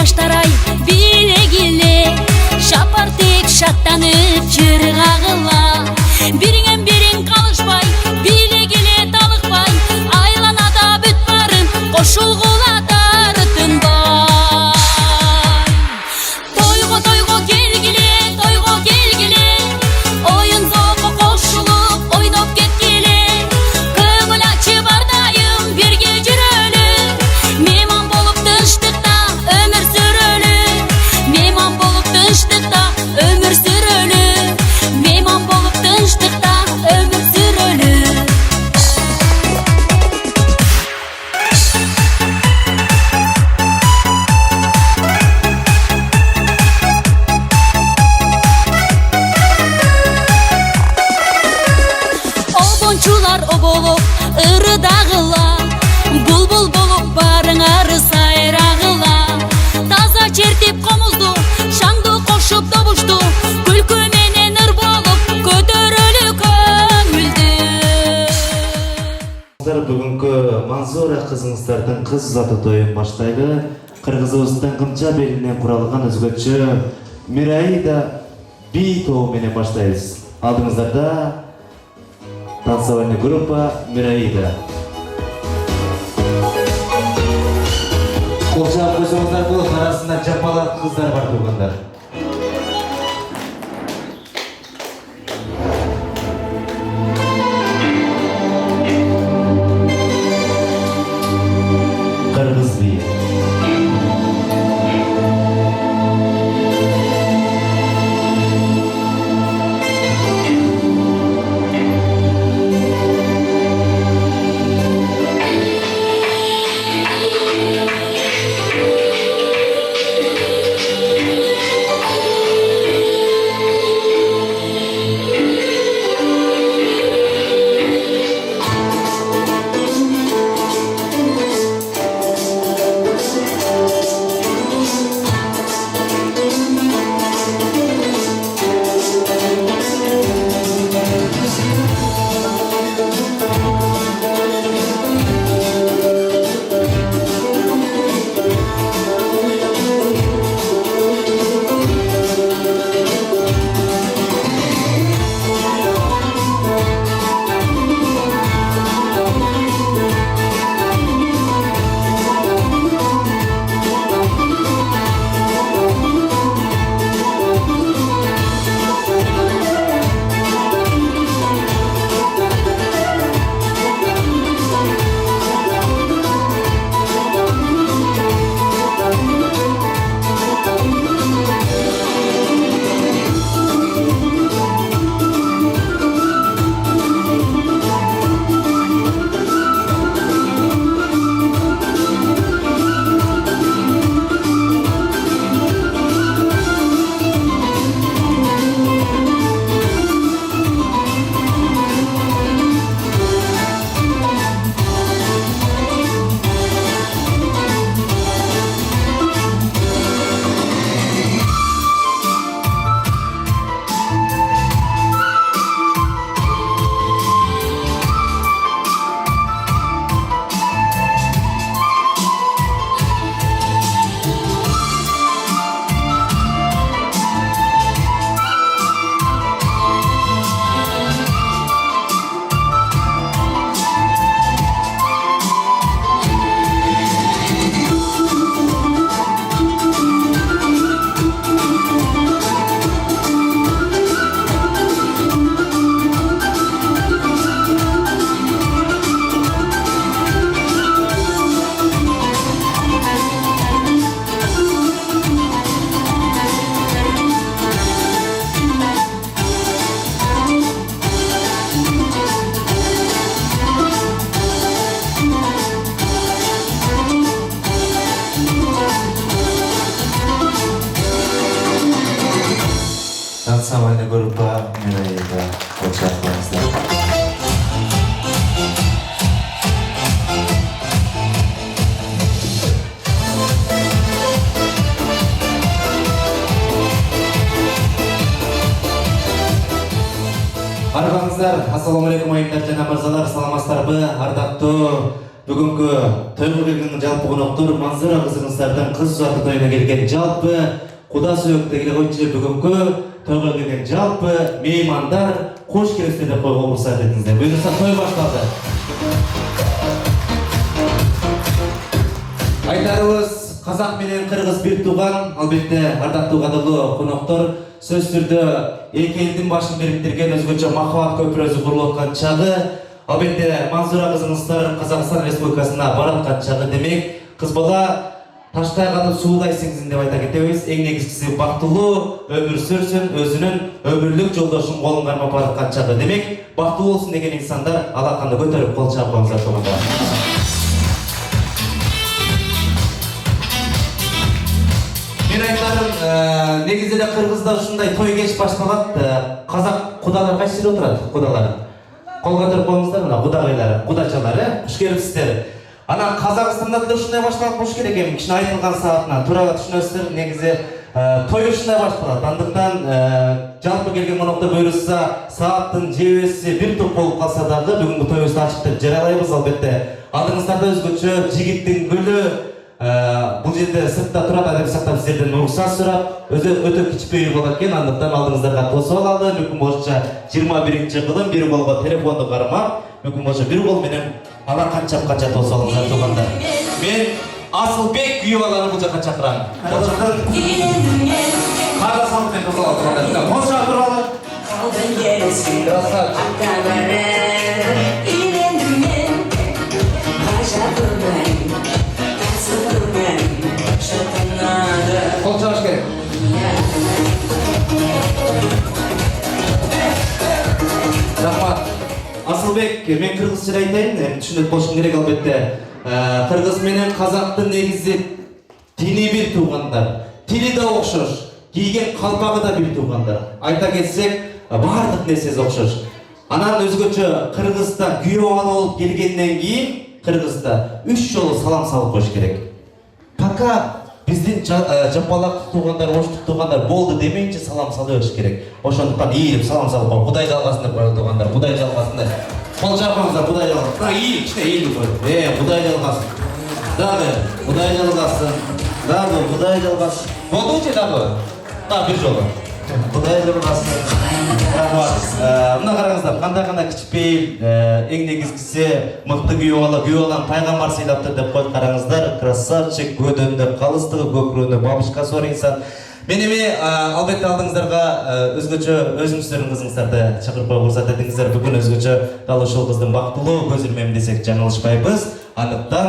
жаштар-ай билегиле, шапартек шаттанып жыр кагыла. Бириңен бириң калышпай, билегиле талыкпай, айланада бүт барын кошулгулатар тынбай. Тойго келгиле, оюн зоого кошулуп ойноп кеткиле. Көңүл ачып ардайым бирге жүрөлү, мейман болуп тынчтыкта өмүр сүрөлү. Мейман болуп тынчтыкта өмүр сүрөлү. Мейман болуп тынчтыкта өмүр сүрөлү. Обончулар оболоп ырыдагыла, булбул болуп барыңар сайрагыла. Таза чертип комузду, шаңду кошуп добушту, күлкү менен ыр болуп көтөрөлү көңүлдү. Бүгүнкү Манзура кызыңыздардын кыз узатуу тоюн баштайлы. Кыргызыбыздын Кымча белинен куралган өзгөчө Мираида би тобу менен баштайбыз. Алдыңыздарда танцевальный группа Мираида. Кол чаап койсоңуздар болот, арасында жапалак кыздар бар туугандар. Кыргыз бии. Танцевальная группа Мираида. Участвуемся. Арбаңыздар, ассаламу алейкум айымдар жана мырзалар, саламатсыздарбы? Ардактуу Бүгүнкү тойго келген жалпы коноктор Манзура кызыңыздардын кыз узаты тойуна келген жалпы куда сөйөктө келе койчу бүгүнкү тойго келген жалпы меймандар кош келипсиздер деп койгон уруксат этиңиздер. Буюрса той башталды. Айтарыбыз казак менен кыргыз бир тууган, албетте ардактуу кадырлуу коноктор, сөз түрдө эки элдин башын бириктирген өзгөчө махабат көпүрөсү курулуп аткан чагы, албетте Манзура кызыңыздар Казакстан Республикасына бараткан чагы демек, кыз бала таштай катып суудай сиңсин деп айта кетебиз. Эң негизгиси бактылуу өмүр сүрсүн, өзүнүн өмүрлүк жолдошун колун кармап бараткан чагы демек, бактылуу болсун деген инсандар алаканды көтөрүп кол чаап коюңуздар туугандар. Мен айтарым, негизи эле кыргызда ушундай той кеч башталат. Казак кудалар кайсы жерде отурат? Кудалар. Кол көтөрүп коюңуздар, мына кудагыйлар, кудачалар, Куш келипсиздер. Анан Казакстанда да ушундай башталат болуш керек эми. Кичине айтылган саатынан туура түшүнөсүздөр. Негизи той ушундай башталат. Андыктан жалпы келген коноктор буйрушса, сааттын жебеси бир топ болуп калса дагы бүгүнкү тоюбузду ачык деп жарыялайбыз. Албетте алдыңыздарда өзгөчө жигиттин гүлү бул жерде сыртта турат, адем сактап сиздерден уруксат сурап, өтө кичпей болот экен. Андыктан алдыңыздарга тосуп алалы. Мүмкүн болушунча 21-кылым бир колго телефонду кармап, мүмкүн болушо бир кол менен ала канча тосуп алыңыздар туугандар. Мен Асылбек күйөө баланы бул жака чакырам. Ошондон кара салып менен тосуп алыңыздар. Кол чакыралы. Кол чабыш керек. Рахмат. Асылбек, мен кыргызча айтайын, түшүнүп болушум керек албетте. Кыргыз менен казактын негизи тини бир туугандар. Тили да окшош, кийген калпагы да бир туугандар. Айта кетсек, баардык нерсеси окшош. Анан өзгөчө Кыргызда күйөө бала болуп келгенден кийин Кыргызда 3 жолу салам салып коюш керек. Пока биздин жапалак туугандар, оштук туугандар болду демейинче салам сала бериш керек. Ошондуктан ийилип салам салып коюп, Кудай жалгасын деп коюлду туугандар. Кудай жалгасын деп. Кол чапаңыздар, Кудай жалгасын. Да ийилип, кичине ийилип коюп. Кудай жалгасын. Дагы Кудай жалгасын. Дагы Кудай жалгасын. Болдучу дагы. Да бир жолу. Кудай жалгасын. Рахмат. Мына караңыздар, кандай кичпейил, эң негизгиси мыкты күйөө баланы пайгамбар сыйлаптыр деп коюп караңыздар. Красавчик, көдөндөп калыстыгы, көкүрөндө бабушка зор инсан. Мен эми албетте алдыңыздарга өзгөчө өзүңүздөрдүн кызыңыздарды чакырып коюп уруксат этиңиздер. Бүгүн өзгөчө дал ушул кыздын бактылуу көз ирмем десек жаңылышпайбыз. Андыктан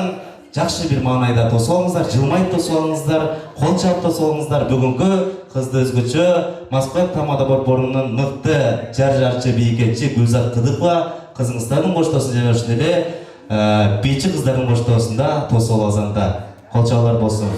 жакшы бир маанайда тосуп алыңыздар, жылмайып тосуп алыңыздар, кол чаап тосуп алыңыздар. Бүгүнкү кызды өзгөчө Москва Тамада борборунун мыкты жарчы бийкечи Гүлзат Кыдыкова кызыңыздардын коштоосун жана ошондой эле бийчи кыздардын коштоосунда тосуп алабыз. Анда кол чаалар болсун.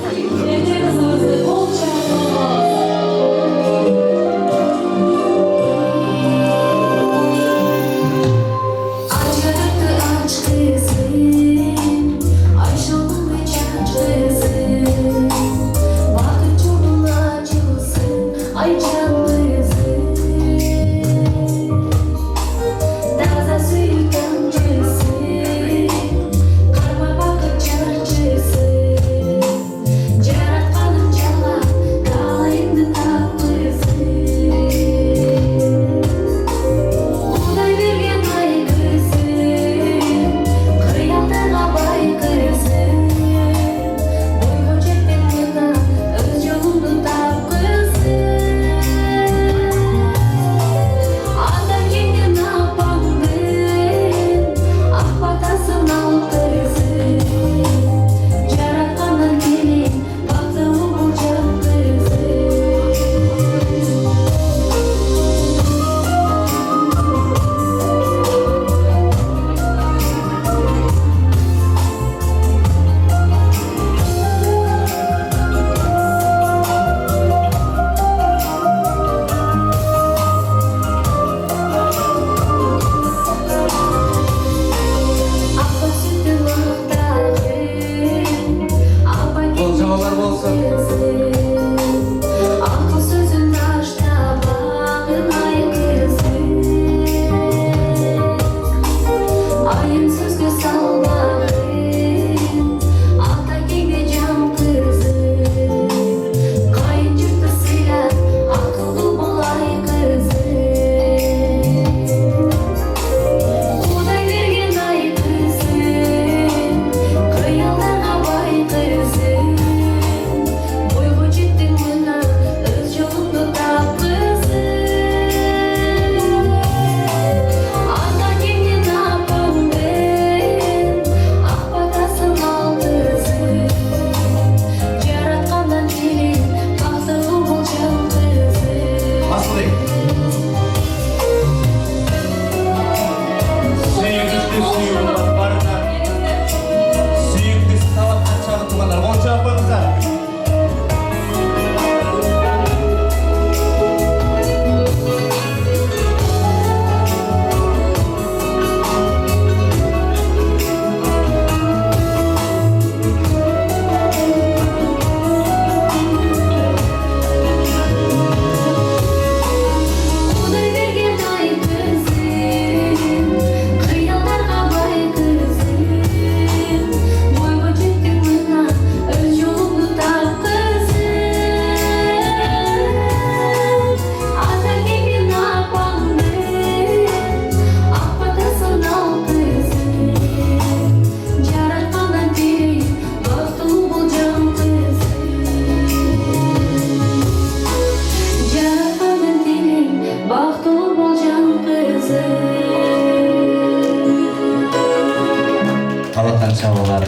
чабалар.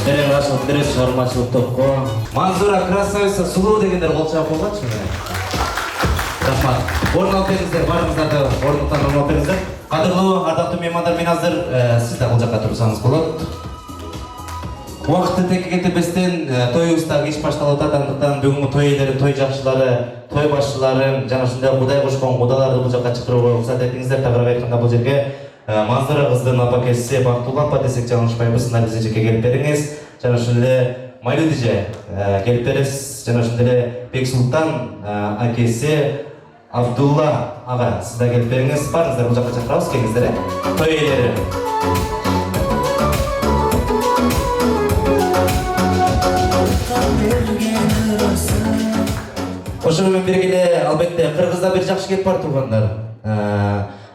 Деревашылык, дерек шығармашылык топко. Манзура красавица сулуу дегендер кол чабып койгончу мына. Рахмат. Орун алып бериңиздер, барыңыздарды орнуктан орун алып бериңиздер. Кадырлуу, ардактуу меймандар, мен азыр сиз да бул жакка турсаңыз болот. Уақытты текке кетпестен тойубузда иш башталып атат, андыктан бүгүнкү той ээлери, той жакшылары, той башчыларын жана ушундай Кудай кошкон кудаларды бул жакка чакырууга уруксат этиңиздер. Тагыраак айтканда бул жерге Манзура кыздын апакеси Бактуулла апа десек жаңылышпайбыз. Наргиз эжеке келип бериңиз. Жана ошол эле Майлуу эже келип бересиз. Жана ошондой эле Бексултан акеси Абдулла ага сиз да келип бериңиз. Барыңыздар бул жакка чакырабыз, келиңиздер. Той ээлери. Ошо менен бирге албетте Кыргызда бир жакшы кеп бар туугандар.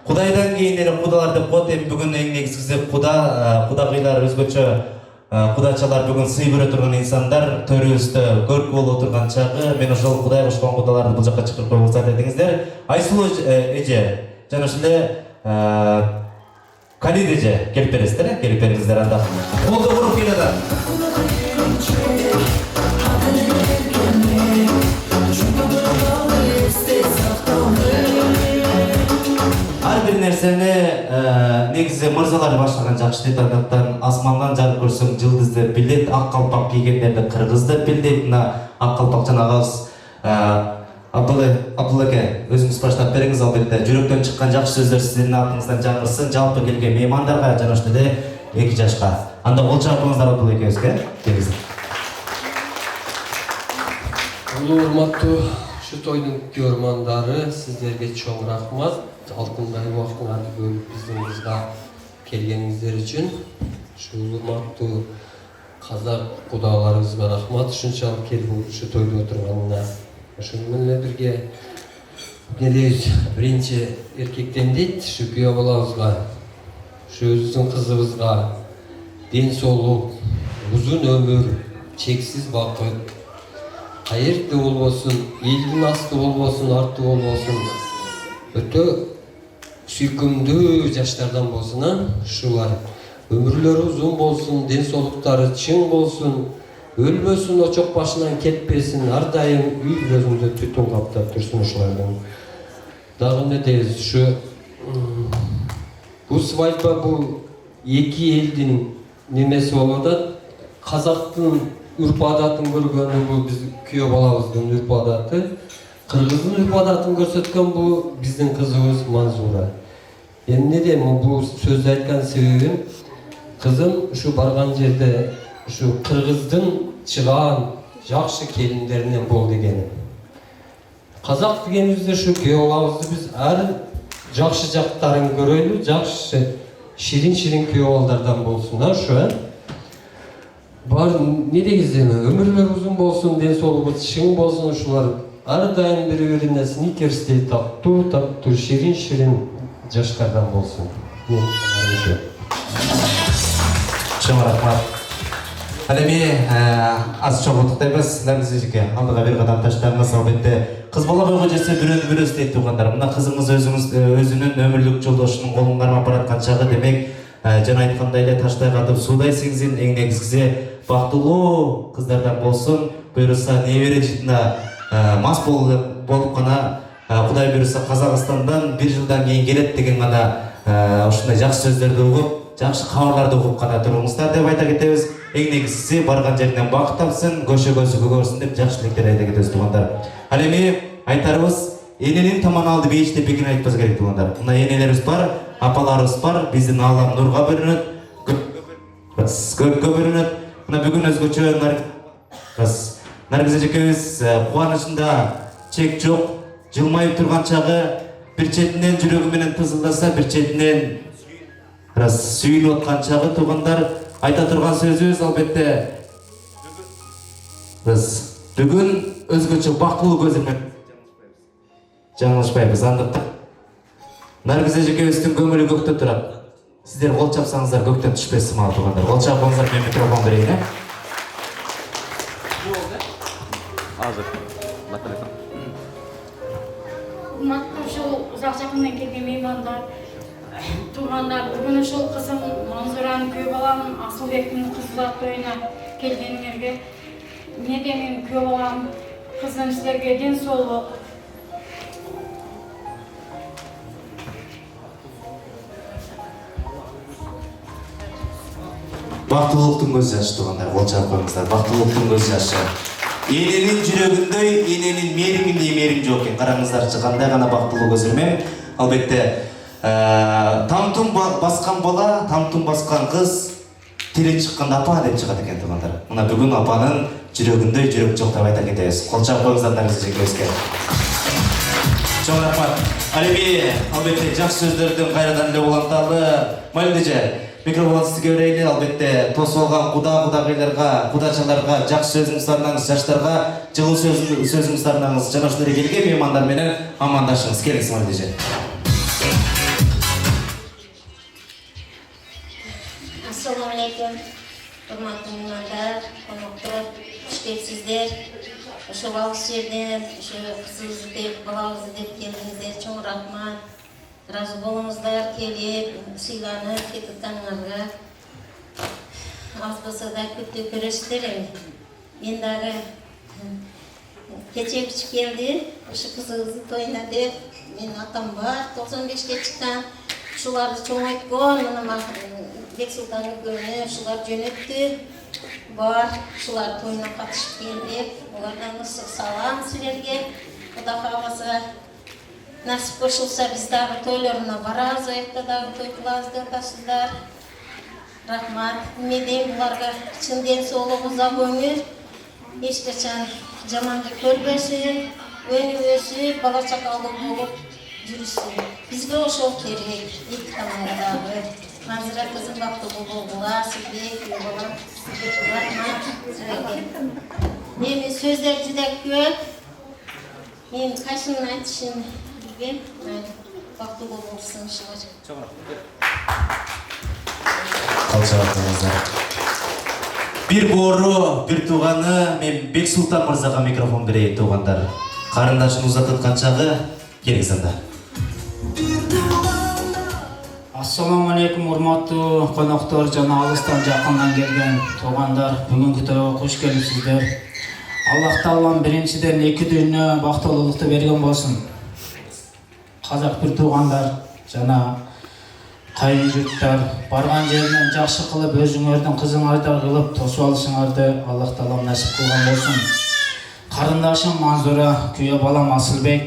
Кудайдан кийин эле кудалар деп коет. Эми бүгүн эң негизгиси кудагыйлар өзгөчө кудачалар бүгүн сый көрө турган инсандар төрүбүздө көркү боло турган чагы. Мен ошол Кудай кошкон кудаларды бул жакка чакырып коюп уруксат этиңиздер. Айсулуу эже жана ошол эле Калид эже келип бересиздер, келип бериңиздер анда. Колду уруп келеді. Ар бир нерсени негизи мырзалар башлаган жакшы дейт. Андыктан асмандан жарык көрсөң жылдызды билет, ак калпак кийгендерди кыргызды билдейт. Мына ак калпакчан агабыз Абдулаке өзүңүз баштап бериңиз. Албетте жүрөктөн чыккан жакшы сөздөр сиздин атыңыздан жаңырсын. Жалпы келген меймандарга жана ошол эле 2 жашка. Анда кол чапыңыздар Абдулаке өзгө. Келиңиз. Урматтуу ушу тойдун көрмандары, сиздерге чоң рахмат. Алтындай убактыңарды бөлүп биздин кызга келгениңиздер үчүн. Ушул урматтуу казак кудаларыбызга рахмат. Ушунчалык келип ушу тойдо отурганына. Ошону менен бирге недейбиз, биринчи эркектен дейт, ушу күйөө балабызга, ушу өзүбүздүн кызыбызга ден соолук, узун өмүр, чексиз бакыт, кайерде болбосун, элдин асты болбосун, арты болбосун, өтө сүйкүмдүү жаштардан болсун, ушулар өмүрлөрү узун болсун, ден соолуктары чың болсун, өлбөсүн, очок башынан кетпесин, ар дайым үй бүлөсүндө түтүн каптап турсун ушулардын. Дагы эмне дейбиз, ушу бул свадьба бул эки элдин немеси болуп атат. Казактын үрп адатын көргөнү бул биз күйөө балабыздын үрп адаты. Кыргыздын үрп адатын көрсөткөн бул биздин кызыбыз Манзура. Эмне дейм, бул сөздү айткан себебим, кызым ушу барган жерде ушу кыргыздын чыгаан жакшы келиндеринен бол дегеним. Казак дегенибизде ушу күйөө балабызды биз ар жакшы жактарын көрөйлү, жакшы ширин күйөө балдардан болсун, ушу бар не дегиздеме, өмүрлөр узун болсун, ден соолугу чың болсун, ушулар ар дайым бири-бирине сникерстей таттуу, ширин жаштардан болсун. Чоң рахмат. Эми аз чоң куттуктайбыз. Наргиз эжеке, алдыга бир кадам таштаңыз. Албетте кыз бала бойго жетсе бирөөнү бирөөсү дейт туугандар. Мына кызыңыз өзүнүн өмүрлүк жолдошунун колун кармап бараткан чагы, демек жана айткандай эле таштай катып суудай сиңзин. Эң негизгиси бактылуу кыздардан болсун. Буюрса небере жытына мас болуп гана Кудай буюрса Казакстандан 1 жылдан кийин келет деген гана ушундай жакшы сөздөрдү угуп, жакшы кабарларды угуп гана туруңуздар деп айта кетебиз. Эң негизгиси барган жеринен бакыт тапсын, көшөгөсү көгөрсүн деп жакшы тилектер айта кетебиз туугандар. Ал эми айтарыбыз, эненин таман алды бейиш деп бекин айтпас керек туугандар. Мына энелерибиз бар, апаларыбыз бар, биздин аалам нурга бөлүнөт, көккө бөлүнөт. Мына бүгүн өзгөчө Наргиз эжекебиз кубанычында чек жок, жылмайып турган чагы, бир четинен жүрөгү менен тызылдаса, бир четинен сүйүнүп аткан чагы туугандар. Айта турган сөзүбүз албетте бүгүн өзгөчө бактылуу көзүмөн жаңылышпайбыз. Андыктан Наргиз эжекебиздин көңүлү көктө турат. Сиздер кол чапсаңыздар көктөн түшпөс сымал туугандар. Кол чапыңыздар, мен микрофон берейин. Азыр. Урматтуу ушул узак жакындан келген меймандар, Туғандар, бүгін ушул кызым Манзуранын күйөө балам Асылбектин кызылат тоюна келгениңерге эмне дейм, күйөө балам кызым силерге ден соолук. Бактылуулуктун көз жашы туугандар, кол чаап коюңуздар. Бактылуулуктун көз жашы. Эненин жүрөгүндөй, эненин мээригиндей мээрим жок экен. Караңыздарчы, кандай гана бактылуу көзөрмөн. Албетте, тамтун баскан бала, тамтун баскан кыз тили чыкканда апа деп чыгат экен туугандар. Мына бүгүн апанын жүрөгүндөй жүрөк жок деп айта кетебиз. Кол чаап коюңуздар наргиз эжекебизге. Чоң рахмат. Алиби, албетте жакшы сөздөрдүн кайрадан эле уланталы. Малимдеже, микрофон сизге берейли. Албетте тосуп алган кудагыйларга, кудачаларга жакшы сөзүңүз сарнаңыз, жаштарга жылуу сөзүңүз сарнаңыз. Жана ушундай келген меймандар менен амандашыңыз. Келиңиз Малимдеже. Assalamu alaikum. Hurmatli mehmonlar, qo'noqlar, xush kelibsizlar. O'sha vaqt yerdan, o'sha qizingizni deb, bolangizni deb keldingizlar. Cho'ng rahmat. Razı bo'lingizlar, kelib, siylanib ketganlarga. Az bo'lsa da ko'p ko'rishdir. Men dagi kecha kichik keldi, o'sha qizingizni to'yina deb, men otam bor, 95 ga chiqqan. Shularni cho'ngaytgan, mana Бексултан өлкөмүнө ушулар жөнөттү. Бар, ушулар тоюна катышып келди. Булардан ысык салам силерге. Кудай кааласа, насип кошулса биз дагы тойлоруна барабыз, аякта дагы той кылабыз деп атасыздар. Рахмат. Эме дейм, буларга чын ден соолук, уза көңүл, эч качан жамандык көрбөсүн, өнүп өсүп, бала чакалуу болуп жүрүшсүн. Бизге ошол керек, эки тамагы дагы. Manzura kızım baktı bulgular, sizlik, yollar, rahmat, sizlerge. Benim sözler juda ko'p. Men qaysini aytishim bilmem. Baktı bulgursun inşallah. Çok rahmat. Bir boru, bir tuğanı, men Бексултан мырзага микрофон берейин туğanдар. Карындашын узатыткан чагы келиңиздер. Assalamu alaikum, урматтуу коноктор жана алыстан жакындан келген туугандар, бүгүнкү тойго куш келипсиздер. Аллах Таалам биринчиден эки дүйнө бактылуулукту берген болсун. Казак бир туугандар жана кайын журттар барган жеринен жакшы кылып өзүңөрдүн кызыңардай кылып тосуп алышыңарды Аллах Таалам насип кылган болсун. Карындашым Манзура, күйөө балам Асылбек,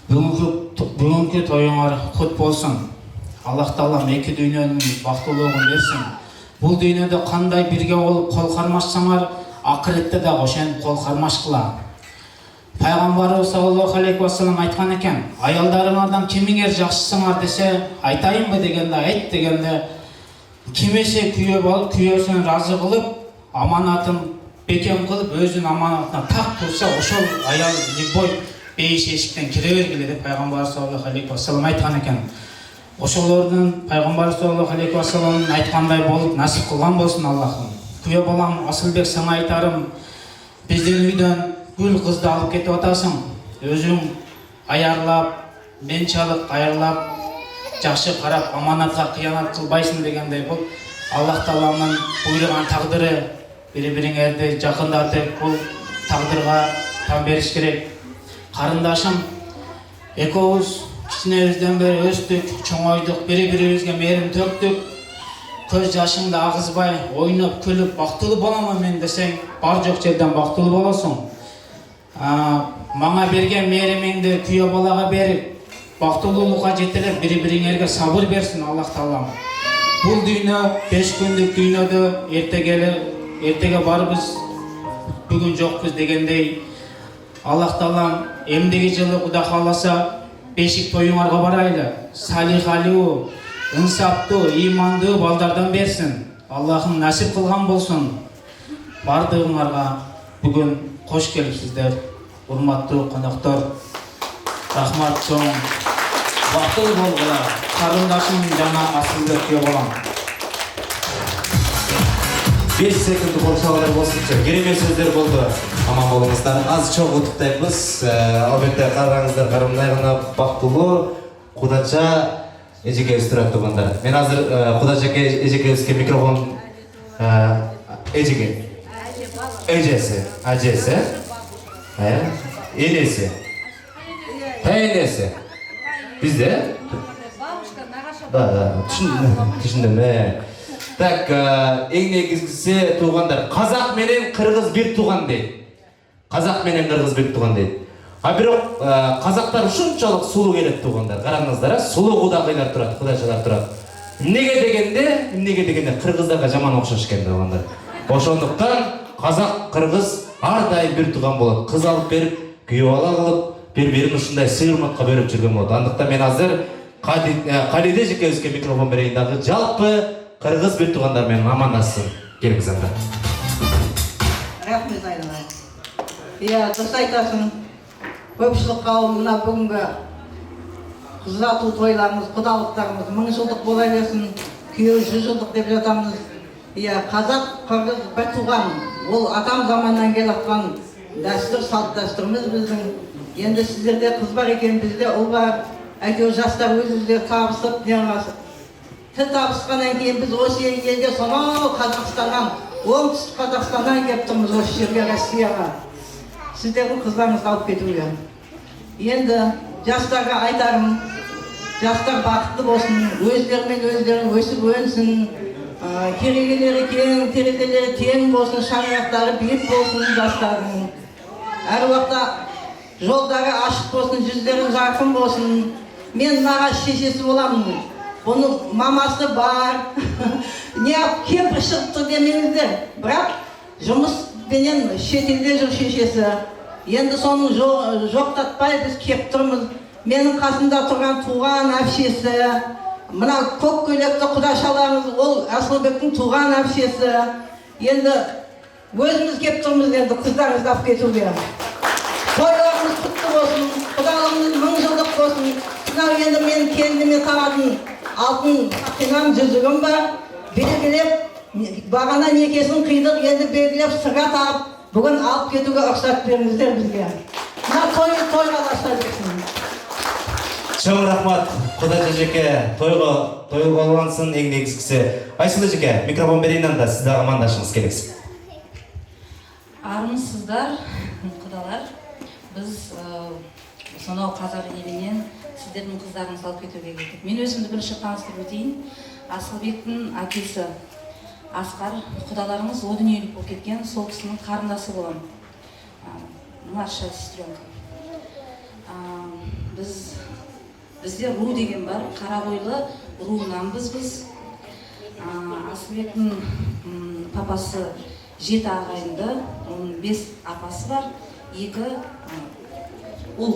бүгүнкү тоюңар кут болсун. Аллах Таалам эки дүйнөнүн бактылуулугун берсин. Бул дүйнөдө кандай бирге болуп кол кармашсаңар, акыретте да ошентип кол кармашкыла. Пайгамбарыбыз саллаллаху алейхи вассалам айткан экен, аялдарыңардан кимиңер жакшысыңар десе, айтайынбы дегенде, айт дегенде, кимесе күйөөсүн разы кылып, аманатын бекем кылып, өзүнүн аманатына так турса, ошол аял любой бейиш эшиктен кире бергиле деп пайгамбар саллаллаху алейхи вассалам айткан экен. Ошолордун пайгамбар саллаллаху алейхи вассаламдын айткандай болуп насип кылган болсун Аллахым. Күйөө балам Асылбек, сага айтарым, биздин үйдөн гүл кызды алып кетип атасың. Өзүң аярлап, мен чалып, аярлап, жакшы карап, аманатка кыянат кылбайсың дегендей бул Аллах Тааланын буйруган тагдыры. Бири-бириңерди жакындатып, бул тагдырга тан бериш керек. Карындашым, экөөбүз кичинебизден бери өстүк, чоңойдук, бири-бирибизге мээрим төктүк. Көз жашыңды агызбай, ойноп, күлүп, бактылуу боламын мен десең, бар жок жерден бактылуу болосуң. Мага берген мээримиңди күйөө балага берип, бактылуулукка жетелеп, бири-бириңерге сабыр берсин Аллах Таалам. Бул дүйнө 5 күндүк дүйнөдө эртеге барбыз, бүгүн жокпуз дегендей. Аллах Таалам эмдиги жылы Кудай кааласа бешик тоюңарга барайлы. Салихалуу, ынсаптуу, ыймандуу балдардан берсин. Аллахым насип кылган болсун. Бардыгыңарга бүгүн кош келипсиздер. Урматтуу коноктор, рахмат чоң. Бактылуу болгула. Карындашым жана Асылбек күйөө балам. 5 секунд болсалар болсунчу. Керемет сөздөр болду. Аман болуңуздар. Аз чоң куттуктайбыз. Албетте караңыздар, карымдай гана бактылуу, кудача эжекебиз турат туугандар. Мен азыр Кудажаке эжекебизге микрофон эжеке эжеси, ажеси, энеси, энеси. Бизде? Да, түшүндүм. Так, эң негизгиси туугандар, казак менен кыргыз бир тууган дейт. Казак менен кыргыз бир тууган дейт. А бирок казактар ушунчалык сулуу келет туугандар. Караңыздар, сулуу кудагыйлар турат, кудайчалар турат. Эмнеге дегенде кыргыздарга жаман окшош экен туугандар. Ошондуктан казак кыргыз ар дайым бир тууган болот. Кыз алып берип, күйөө бала кылып, бири-бирин ушундай сый-урматка берип жүргөн болот. Андыктан мен азыр Калиде эжекебизге микрофон берейин дагы. Жалпы кыргыз бир туугандар менен амандашсын. Келиңиз анда. Рахмет айналайын. Дұрыс айтасың. Көпшілік қауым мына бүгінгі қыздату тойларымыз, құдалықтарымыз 1000 жылдық бола берсін, күйеу 100 жылдық деп жатамыз. Қазақ, қырғыз бір туған, ол атам заманнан келіп жатқан дәстүр, салт дәстүріміз біздің. Енді сіздерде қыз бар екен, бізде ұл бар. Әйтеуір жастар өздері табысып, тіл табысқаннан кейін біз осы елге сонау Қазақстаннан, оңтүстік Қазақстаннан келіп тұрмыз осы жерге, Россияға. Сіздердің қыздарыңызды алып кетуге. Енді жастарға айтарым, жастар бақытты болсын, өздерімен өсіп өнсін, керегелері кең, терезелері тең болсын, шаңырақтары биік болсын жастардың. Әр уақытта жолдары ашық болсын, жүздері жарқын болсын. Мен нағашы шешесі боламын. Бұның мамасы бар. Не кемпір шығыпты демеңіздер. Бірақ жұмыспенен шетелде жүр шешесі. Енді соның жоқтатпай біз кеп тұрмыз. Менің қасымда тұрған туған әпшесі. Мына көк көйлекті құдашаларымыз, ол Асылбектің туған әпшесі. Енді өзіміз кеп тұрмыз енді қыздарыңызды алып кетуге. Тойларымыз құтты болсын, құдалығымыз 1000 жылдық болсын. Мынау енді мен келініме тағатын алтын сақинам, жүзігім бар. Белгілеп, бағана некесін қидық, енді белгілеп сырға тағып, бүгін алып кетуге рұқсат беріңіздер бізге. Мына тойға баса берсін. Чоң рахмат, Кудажа эжеке, тойго болгонсун эң негизгиси. Айсыл эжеке, микрофон берейин анда, сиз дагы амандашыңыз келиңиз. Армысыздар, кудалар. Біз сонау қазақ елінен сіздердің қыздарыңызды алып кетуге келдік. Мен өзімді бірінші таныстырып өтейін. Асылбектің әкесі Асқар, құдаларымыз о дүниелік болып кеткен, сол кісінің қарындасы болам. Младшая сестренка. Бізде ру деген бар, Қарағойлы руынанбыз біз. Асылбектің папасы 7 ағайынды, оның 5 апасы бар, 2 ұл.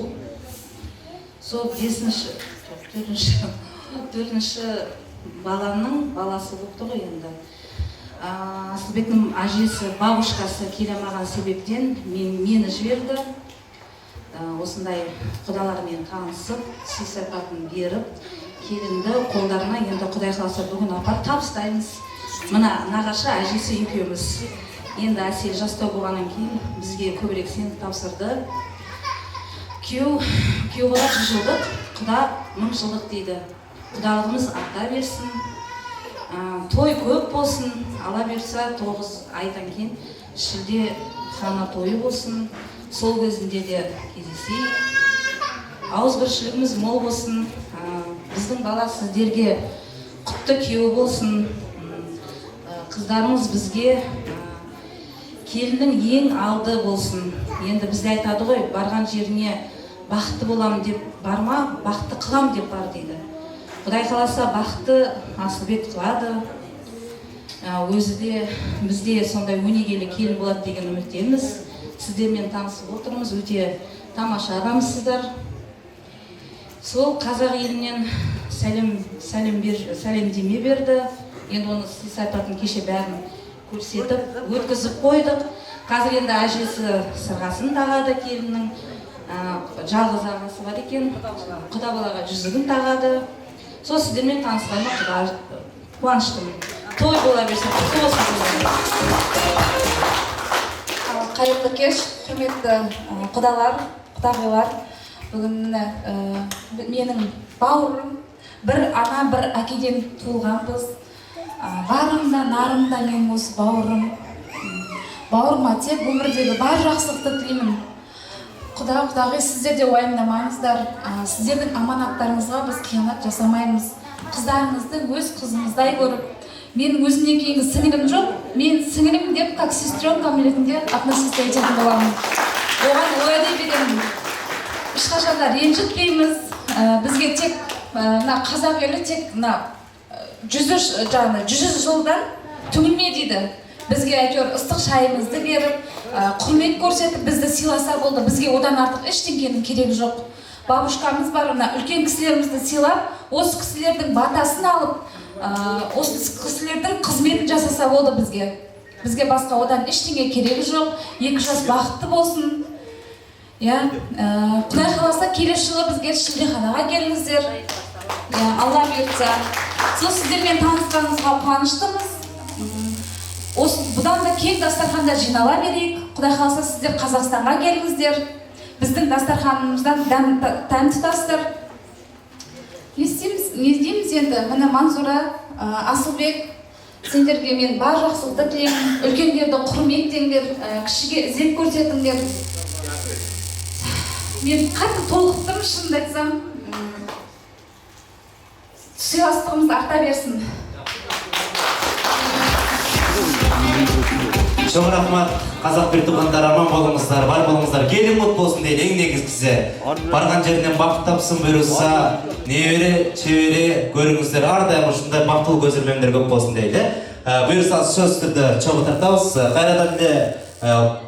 Сол 4-ші баланың баласы болыпты ғой енді. Асылбектің әжесі, бабушкасы келемаған себептен мені жіберді. Осындай құдалармен танысып, сый-сапатын беріп, келінді қолдарына енді Құдай қаласа бүгін апарып табыстаймыз. Мына нағашы әжесі екеуміз. Енді Әсел жастау болғаннан кейін бізге көбірек сеніп тапсырды. Күйеу бала 100 жылдық, құда 1000 жылдық дейді. Құдалығымыз арта берсін, той көп болсын, ала берса 9 айдан кейін шілде хана тойы болсын, сол кезінде де кездесейік. Ауызбіршілігіміз мол болсын, біздің бала сіздерге құтты күйеу болсын, қыздарымыз бізге келіннің ең алды болсын. Енді бізде айтады ғой, барған жеріне бақытты болам деп барма, бақытты қылам деп бар дейді. Құдай қаласа бақытты Асылбек қылады. Өзі де бізде сондай өнегелі келін болады деген үміттеміз. Сіздермен танысып отырмыз, өте тамаша адамсыздар. Сол қазақ елінен сәлемдеме берді. Енді оны сый-сапатын кеше бәрін көрсетіп, өткізіп қойдық. Қазір енді әжесі сырғасын тағады келіннің. Жалғыз ағасы бар екен, құда балаға жүзігін тағады. Сол сіздермен танысқаныма қуаныштымын. Той бола берсін, құтты болсын. Қайырлы кеш, құрметті құдалар, құдағилар. Бүгін менің бауырым, бір ана бір әкеден туылғанбыз. Барымда нарымда мен осы бауырым. Бауырыма тек өмірдегі бар жақсылықты тілеймін. Құдағи сіздер де уайымдамаңыздар. Сіздердің аманаттарыңызға біз қиянат жасамаймыз. Қыздарыңызды өз қызымыздай көріп, менің өзімнен кейінгі сіңілім жоқ, мен сіңілім деп, как сестренкам ретінде относиться ететін боламын. Оған уәде беремін. Ешқашанда ренжітпейміз. Бізге тек қазақ елі тек жүз жылдан түңілме дейді. Бізге әйтеуір ыстық шайымызды беріп, құрмет көрсетіп, бізді сыйласа болды. Бізге одан артық ештеңенің керегі жоқ. Бабушкамыз бар, үлкен кісілерімізді сыйлап, осы кісілердің батасын алып, осы кісілердің қызметін жасаса болды бізге. Бізге басқа одан ештеңе керегі жоқ. 2 жас бақытты болсын. Құдай қаласа келесі жылы бізге шілдеханаға келіңіздер. Алла бұйыртса. Сол сіздермен танысқаныңызға қуаныштымыз. Бұдан да кең дастарханда жинала берейік. Құдай қаласа сіздер Қазақстанға келіңіздер. Біздің дастарханымыздан дәм тұтасыздар. Не істейміз енді? Міне Манзура, Асылбек, сендерге мен бар жақсылықты тілеймін. Үлкендерді құрметтеңдер, кішіге ізет көрсетіңдер. Мен қатты толықтым, шынымды айтсам. Сыйластығымыз арта берсін. Чоң рахмат, қазақ бір туғандар, аман болыңыздар, бар болыңыздар, келін мұт болсын дейді, ең негізгісі. Барған жерінен бақыт тапсын бұйырса, небере, чебере көріңіздер, ардайым ұшындай бақытылы көзірмемдер көп болсын дейді. Бұйырса сөз түрді чоғы тартауыз, қайрадан де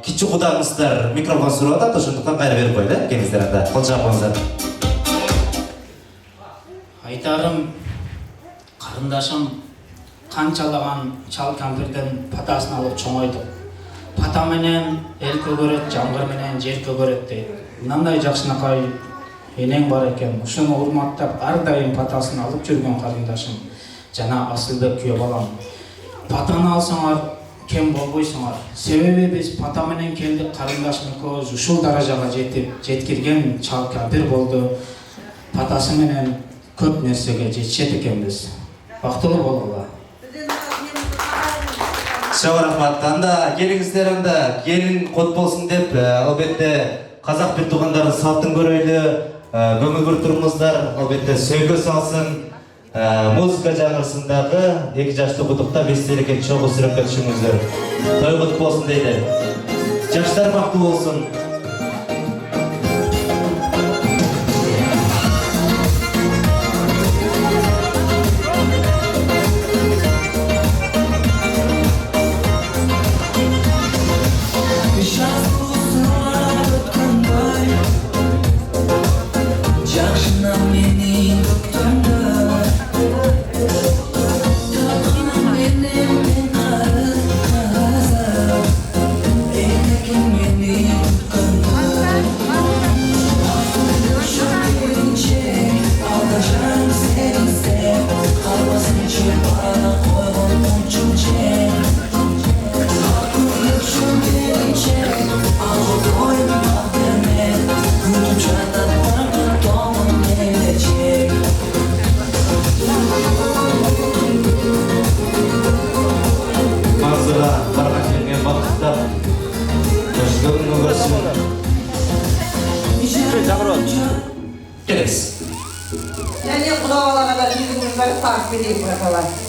кичі құдаңыздар микрофон сұрауда, тұшындықтан қайра беріп қойды, келіңіздер анда, қол жағыңыздар. Айтарым, қарындашым, қанчалаған шал кәмпірден патасын алып чоңойдық. Пата менен ел көгерет, жаңғыр менен жер көгерет дейді. Мынандай жақсынақай енең бар екен. Ушуну урматтап, ардайым патасын алып жүрген қарындашым. Жана Асылбек күйөө балам. Патаны алсаңар, кем болбойсуңар. Себеби биз пата менен келдик, карындашым экөөбүз ушул даражага жеткирген чал кәмпир болду. Патасы менен көп нерсеге жетишет экенбиз. Бактылуу болгула. Чоң рахмат. Анда келіңіздер, анда келін қот болсын деп, албетте қазақ бір туғандарын салтын көрөйлү, көңіл бір тұрыңыздар, албетте сөйгө салсын, музыка жаңырсындағы 2 жашты құдықта бестелікет чоғы сүріп өтшіңіздер. Той құт болсын дейді. Жаштар бақытты болсын.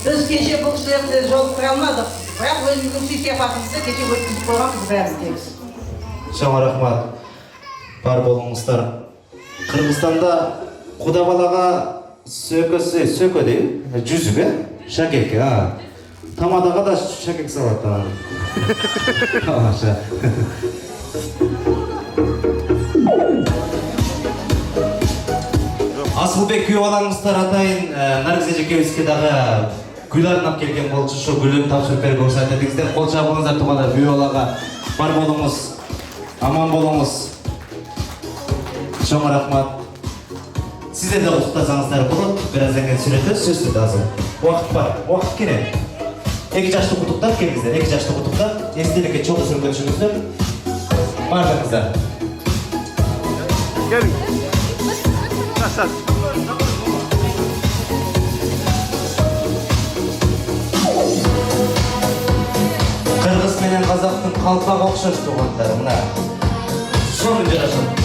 Біз кеше бұл кісілерді жолықтыра алмадық, бірақ өзіміздің сый-сияпатымызды кеше өткізіп қойғанбыз бәріміз. Чоң рахмат. Бар болыңыздар. Қырғызстанда құда балаға сөкө дейін, жүзіге, шакек. Тамадаға да шакек салады. Асылбек күйеу балаңыздар атайын Наргиз Эжекебизге дағы гүл арнап келген болчу, ошо гүлүн тапшырып берип уруксат этиңиздер. Кол жабыңыздар тумадар, күйеу балага бар болуңуз, аман болуңуз. Чоң рахмат. Сиздер да куттасаңыздар болот. Бир аздан кийин сүрөтөбүз, сөзсүз азыр. Убакыт бар, убакыт керек. 2 жашты кутуктап келиңиздер, 2 жашты кутуктап, эстеликке чогуу сүрүп өтүшүңүздөр. Бардыңыздар. Келиң. менен казактын калпагы окшош туугандар. Мына сону жарашат.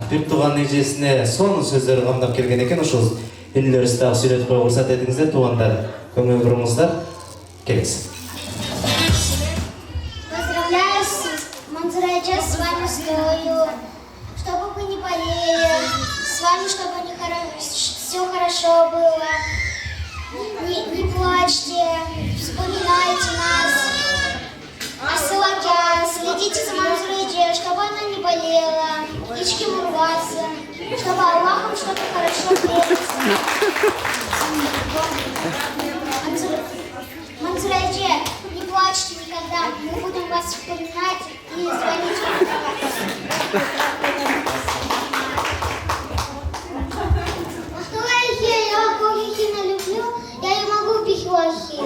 Бир тууган эжесине сонун сөздөрү камдап келген экен. Ошол энелерибизди дагы сүйлөтүп коюуга уруксат этиңиздер туугандар. Көңүл буруңуздар. Келиңиз. Поздравляю Манзураджа с вами стою, чтобы вы не болели, с вами чтобы все хорошо было. Не плачьте, вспоминайте нас. Асылакя, следите за Манзураджа, чтобы она не болела. Птички мурваться, чтобы Аллахом что-то хорошо делать. Манзураджа, не плачьте никогда, мы будем вас вспоминать и звонить вам. Я Кохихина люблю, я не могу пить лохи.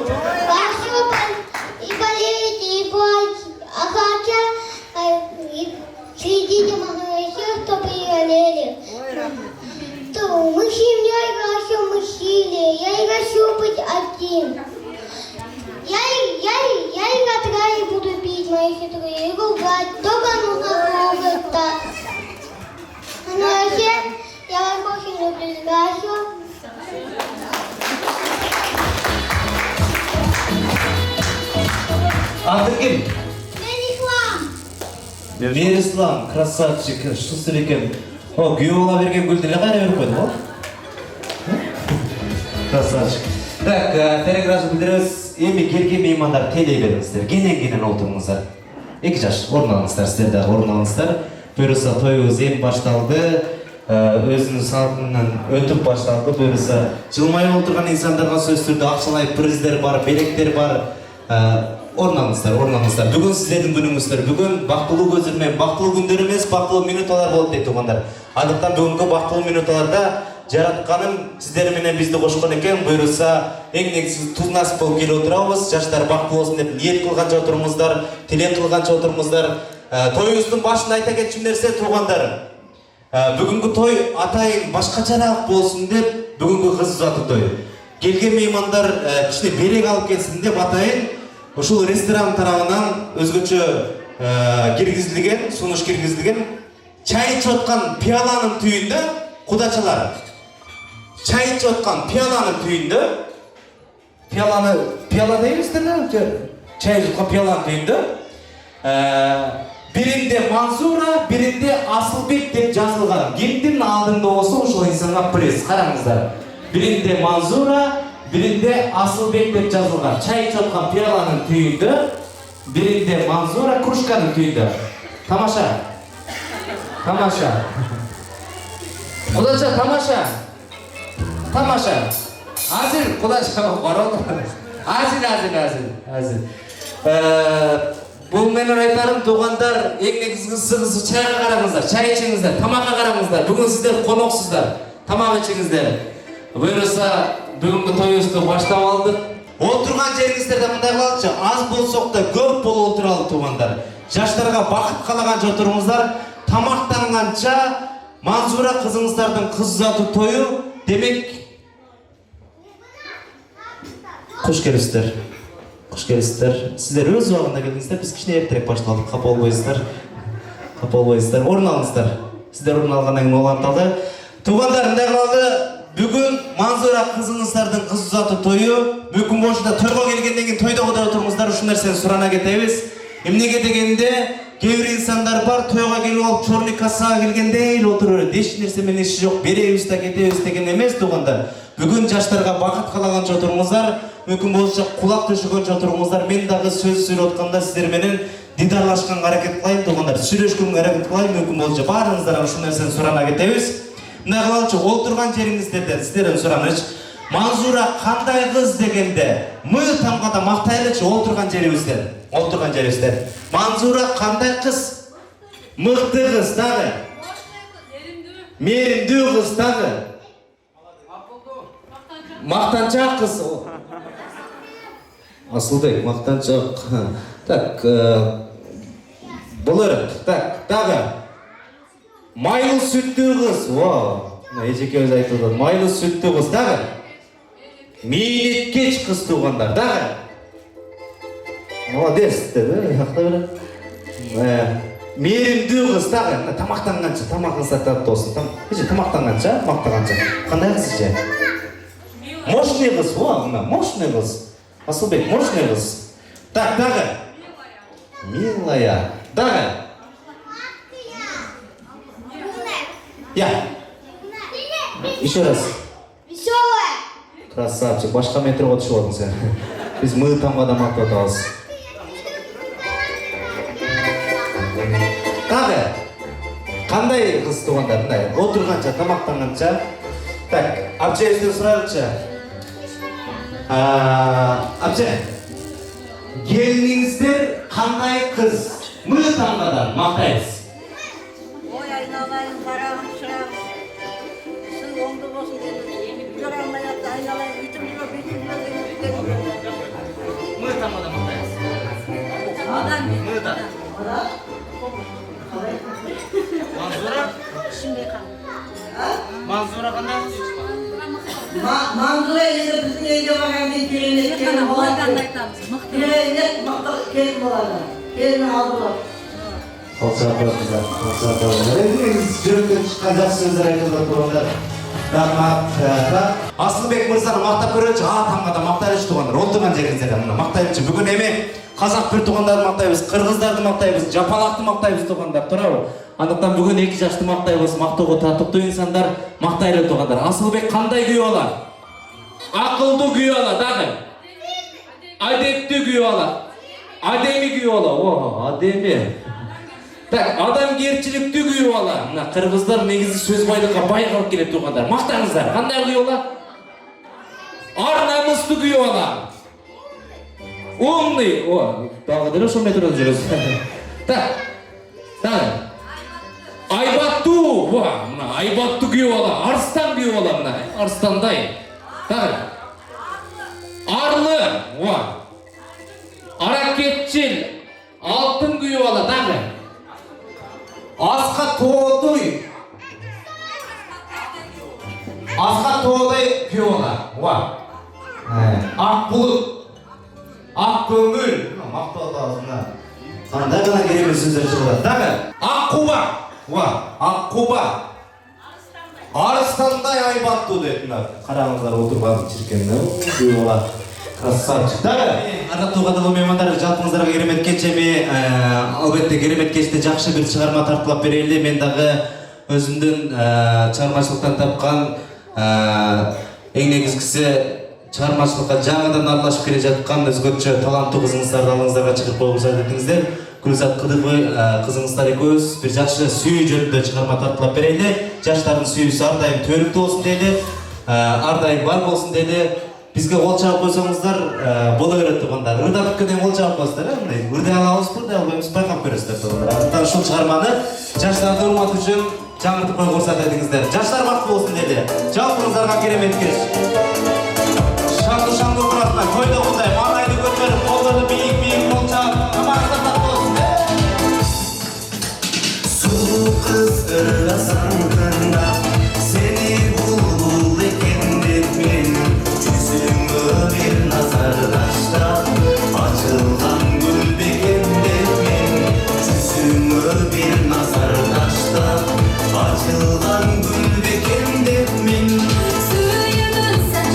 И болеете, и плачете. А хотя следите Манзураджа, кто приолели. То мы семьей хочу мы силе, я не хочу быть один. Я иногда и буду пить мои хитрые и ругать, только нужно пробовать так. Но я вас очень люблю, Гасю. Аты ким? Мерислам. Мерислам, красавчик, шусыр экен. О, күйөө бола берген гүлдү эле кайра берип койду го? Красавчик. Так, телеграф билдиребиз. Эми келген меймандар тейлей бериңиздер. Кенен олтуруңуздар. 2 жаш орун алыңыздар, сиздер дагы орун алыңыздар. Буюрса тоюбуз эми башталды. Өзүнүн салтынан өтүп башталды. Буюрса жылмайып отурган инсандарга сөзсүз түрдө акчалай приздер бар, белектер бар. Орун алыңыздар. Бүгүн сиздердин күнүңүздөр. Бүгүн бактылуу көздөр менен бактылуу күндөр эмес, бактылуу минуталар болот дейт туугандар. Адыктан бүгүнкү бактылуу минуталарда жаратканым сиздер менен бизди кошкон экен. Буюрса эң негизги туз насып болуп келип отурабыз. Жаштар бактылуу болсун деп ниет кылганча отурмуздар, тилек кылганча отурмуздар. Тоюбуздун башында айта кетчү нерсе туугандар. Бүгүнкү той атайын башкачараак болсун деп бүгүнкү кыз узатуу той. Келген меймандар кичине берек алып келсин деп атайын ушул ресторан тарабынан өзгөчө киргизилген, сунуш киргизилген чай чоткан пиаланын түйүндө кудачалар. Чай чоткан пиаланын түйүндө пиала дейбиздер, чай чоткан пиаланын түйүндө биринде Манзура, биринде Асылбек деп жазылган. Кимдин алдында болсо ошол инсанга приз. Караңыздар. Биринде Манзура, биринде Асылбек деп жазылган. Чай чоткан пиаланын түйүндө, биринде Манзура, кружканын түйүндө. Тамаша. Кудача тамаша. Азыр кудача барот. Азыр. Бул менен айтарым туугандар, эң негизгиси чайга караңыздар, чай ичиңиздер, тамакка караңыздар. Бүгүн сиздер коноксуздар, тамак ичиңиздер. Буюрса бүгүнкү тоюбузду баштап алдык. Отурган жериңиздерде мындай кылалычы, аз болсок да көп болуп отуралы туугандар. Жаштарга бакыт каалаганча отуруңуздар. Тамактанганча Манзура кызыңыздардын кыз узатуу тою. Демек куш келипсиздер. Сиздер өз убагында келдиңиздер, биз кичине эртерээк башталдык. Капа болбойсуздар. Орун алыңыздар. Сиздер орун алгандан кийин уланталы. Туугандар, мындай кылалы. Бүгүн Манзура кызыңыздардын кыз узатуу тою. Мүмкүн болушунда тойго келгенден кийин тойдо кудай отуруңуздар, ушул нерсени сурана кетебиз. Эмнеге дегенде, кээ бир инсандар бар, тойго келип алып чорный кассага келгенде эле отуруп, эч нерсе менен иши жок, беребиз да кетебиз деген эмес туугандар. Бүгүн жаштарга бакыт каалаганча отуруңуздар. Мүмкүн болсо кулак түшүгөнчө отуруңуздар. Мен дагы сөз сүйлөп атканда сиздер менен дидарлашканга аракет кылайын туугандар. Сүйлөшкөнгө аракет кылайын. Мүмкүн болсо баарыңыздарга ушул нерсени сурана кетебиз. Мындай кылалычы, олтурган жериңиздерден сиздерден сураныч. Манзура кандай кыз дегенде, мы тамгада мактайлычы олтурган жерибизден. Манзура кандай кыз? Мыкты кыз дагы. Мээримдүү кыз дагы. Мактанчак кыз. Асылбек мактанчак. Так, болор. Так, дагы. Майлы сүттүү кыз. Во. Эжекебиз айтып атат. Майлы сүттүү кыз дагы. Мейнеткеч кыз туугандар дагы. Молодец dedi. Якта берет. Мээримдүү кыз дагы. Тамактанганча, тамагыңыз татып болсун. Эже тамактанганча, мактаганча. Кандай кыз же? Мощный кыз, во, мына мощный кыз. Асылбек, мощный кыз. Так, дагы. Милая. Дагы. Я. Еще раз. Веселая. Красавчик. Башка метроға түшүп атың сен. Биз мыйы тамгада мактап атабыз. Дагы. Кандай кыз туугандар? Мындай отурганча, тамактанганча. Так, апчебизден сурайлычы. Апче. Келиниңиздер кандай кыз? Мыйы тамгадан мактайбыз. Ой, айналайын, қарағым, шырағым. Сіз оңды болсын дедіңіз. Жүре алмай жатты, айналайын, үйтіп жүре, бүйтіп жүре дедіңіз. Мыйы тамгадан мактайбыз. Мыйдан. Манзура? Манзура кандай? Манзура енді біздің үйге барған кезде керемет болады. Керемет мықты келін болады. Келін алды болады. Жүректен шыққан жақсы сөздер айтып отырғандар. Рахмат. Асылбек мырзаны мақтап көрейінші, тамғада мақтайбыз туғандар. Ол тұрған жеріңіздерде мына мақтайбыз. Бүгін еме қазақ бір туғандарды мақтайбыз, қырғыздарды мақтайбыз, жапалақты мақтайбыз туғандар. Тұрабы. Андықтан бүгін екі жашты мақтайбыз, мақтауға татықты инсандар мақтайлы туғандар. Асылбек қандай күй ола? Ақылды күй ола, дағы. Адепті күй ола. Адеми күй ола. О, адеми. Так, адамгерчиликті күй ола. Мына қырғыздар негізі сөз байлыққа бай қалып келеді туғандар. Мақтаңыздар. Қандай күй ола? Ар намысты күй ола. Умный. О, дағы дұры шо метрода жүресіз. Так, дағы. Айбатту. Мына айбатту күй ола. Арыстан күй ола мына. Арыстандай. Дағы. Арлы. Аракетчил. Алтын күй ола. Дағы. Асқа тоğduy. Асқа тоğday kүй ola. Ақ бұлыт. Ақ көңіл. Мақтау дауысында. Қандай ғана керемет сөздер шығады. Дағы. Аққуба. Аққуба. Арыстандай айбатту дейді. Қараңыздар отырған шіркеннің күй ola. Красавчик. Ардақты қадірлі меймандар, жалпыңыздарға керемет кешеме, албетте керемет кеште жақсы бір шығарма тартылап берелі. Мен дағы өзімдің шығармашылықтан тапқан ең негізгісі шығармашылыққа жаңадан араласып келе жатқан өзгөчө талантты қызыңыздарды алыңыздарға шығып қойғызар дедіңіздер. Гүлзат Қыдықой қызыңыздар екеуіз бір жақсы сүйі жөнінде шығарма тартылап берелі. Жаштардың сүйісі ардайым төрікті болсын деді, ардайым бар болсын деді. Бізге ол чағып қойсаңыздар, бола өрет тұғандар. Үрді апықкеден ол чағып қойсыздар, үрді алауыз бұрды, албаймыз байқап көресіздер тұғандар. Ақтан шул шығарманы жаштарды ұрмат үшін жаңыртып қой қорсат едіңіздер. Жаштар бақыт болсын деді. Жалпыңыздарға керемет кеш. Шаңды құратына, көйді құндай, маңайды көтеріп, қолдарды биік қол чағып, тамақта тат болсын. Сұлу қыз ырғасан тыңдап, сені бұл екен деп мен bir nazar taşta açılgan gül bekender men yüzüme bir nazar taşta açılgan gül bekender men Suyunun sen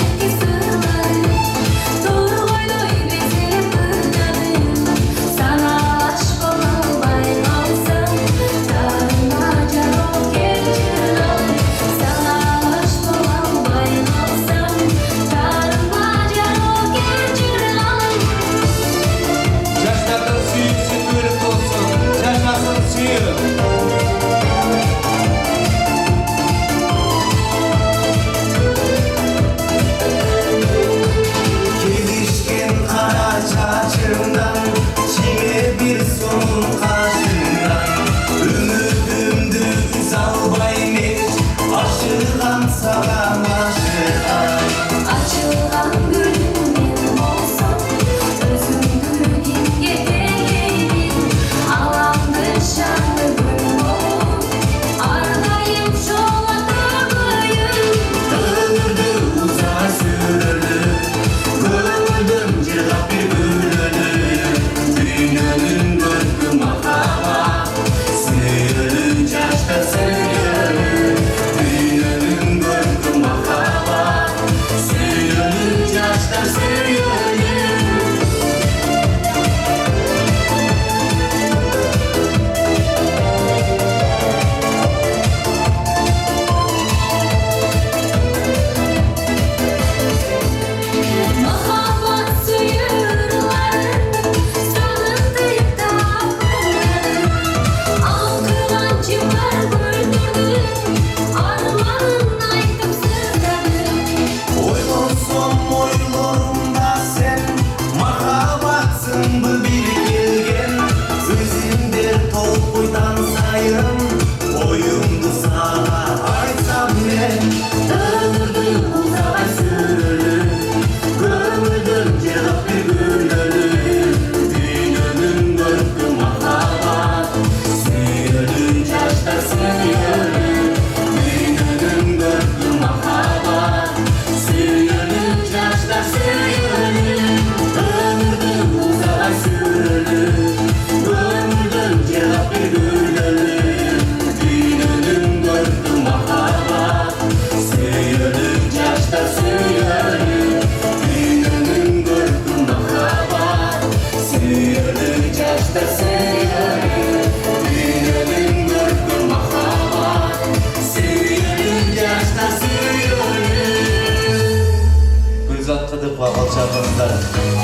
Армандар.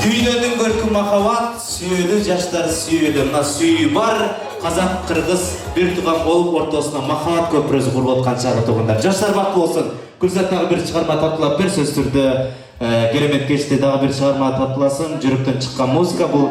Дүйнөнүн көркү махабат, сүйөлүү жаштар сүйөлүү. Мына сүйүү бар, казак, кыргыз бир тууган болуп ортосуна махабат көпүрөсү куруп аткан чагы туугандар. Жаштар бактылуу болсун. Гүлзат дагы бир чыгарма тартуулап бер, сөз түрдө керемет кечте дагы бир чыгарма тартууласын. Жүрөктөн чыккан музыка бул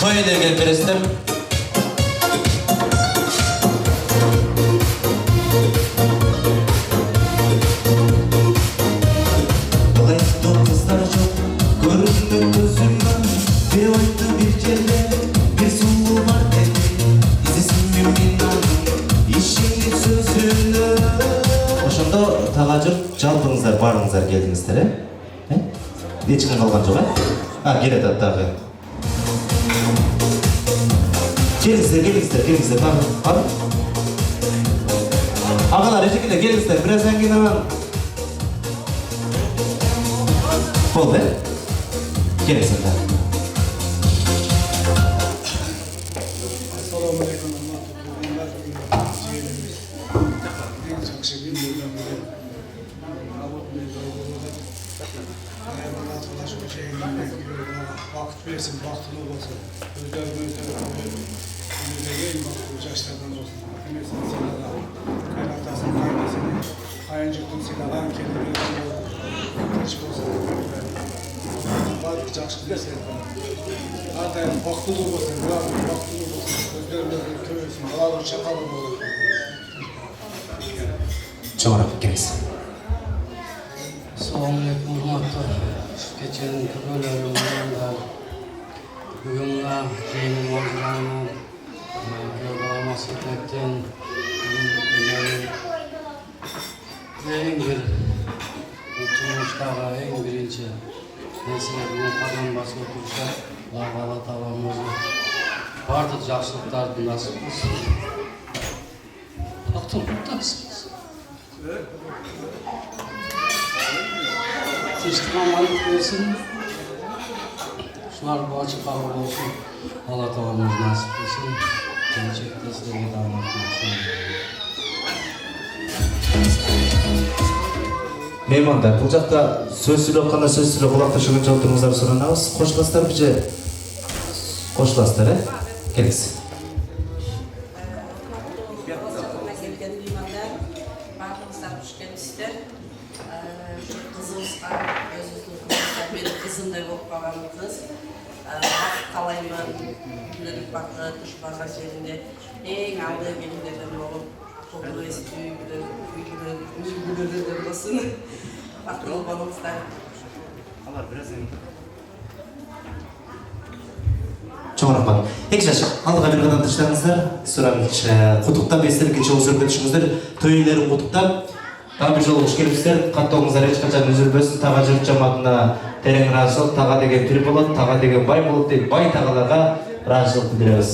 Toylarga kirishdim. Ошондо тагажыр жалпыңыздар барыңыздар келдиңиздер, эч ким калган жок, келет аттагы. Келиңиздер, бар. Агалар, эжекелер, келиңиздер, бираздан кийин анан болду, келиңиздер. Vakit versin, vaktini olsun. Önlerine yaşlardan olsun. Hepimizin sana da kaynatasın, kaynasın. Kayıncı Алтын сыйлаған, келген тыныш болсын. Барлық жақсы нәрсе. Әрдайым бақытлы болсын, барлығы бақытлы болсын. Өздеріңіздің көбейсін, барлығы шақалы болсын. Çoğurak gelsin. Assalamualaikum warahmatullahi kechani ko'rganlarimda bugunga keyin mavzuni mas'uliyatdan eng bir turmushdagi eng birinchi narsa bu qadam bosib tursa Alloh taolomiz barcha yaxshiliklarni nasib qilsin. İstiqamanlık versin. Şular bu açık kabul olsun. Allah tavanımız nasip etsin. Gelecekte sizlere devam etsin. Mehmanдар, бұл жақта сөз сөйлеп қана сөз сөйлеп құлақта шығын жалтырыңыздар сұранамыз. Қоштастар бір же қоштастар, келіңіз. Kızımda yok babam kız. Kalayman, bunların bakı, dışbaka yerinde en aldığı gelinlerden olup okulu büyükleri olsun. Baktığı babamızdan. Allah biraz Çok rahmat. Ek жаш, алдыға бір қадам тыштаңыздар. Сұрамыз, құтықтап естірген жол жүріп өтішіңіздер. Төйлерін құтықтап, тағы бір жол ұш келіпсіздер. Қаттауыңыздар ешқашан үзілбесін. Таға жұрт жаматына терең разылық, таға деген пір болады, таға деген бай болады дейді. Бай тағаларға разылық білдіреміз.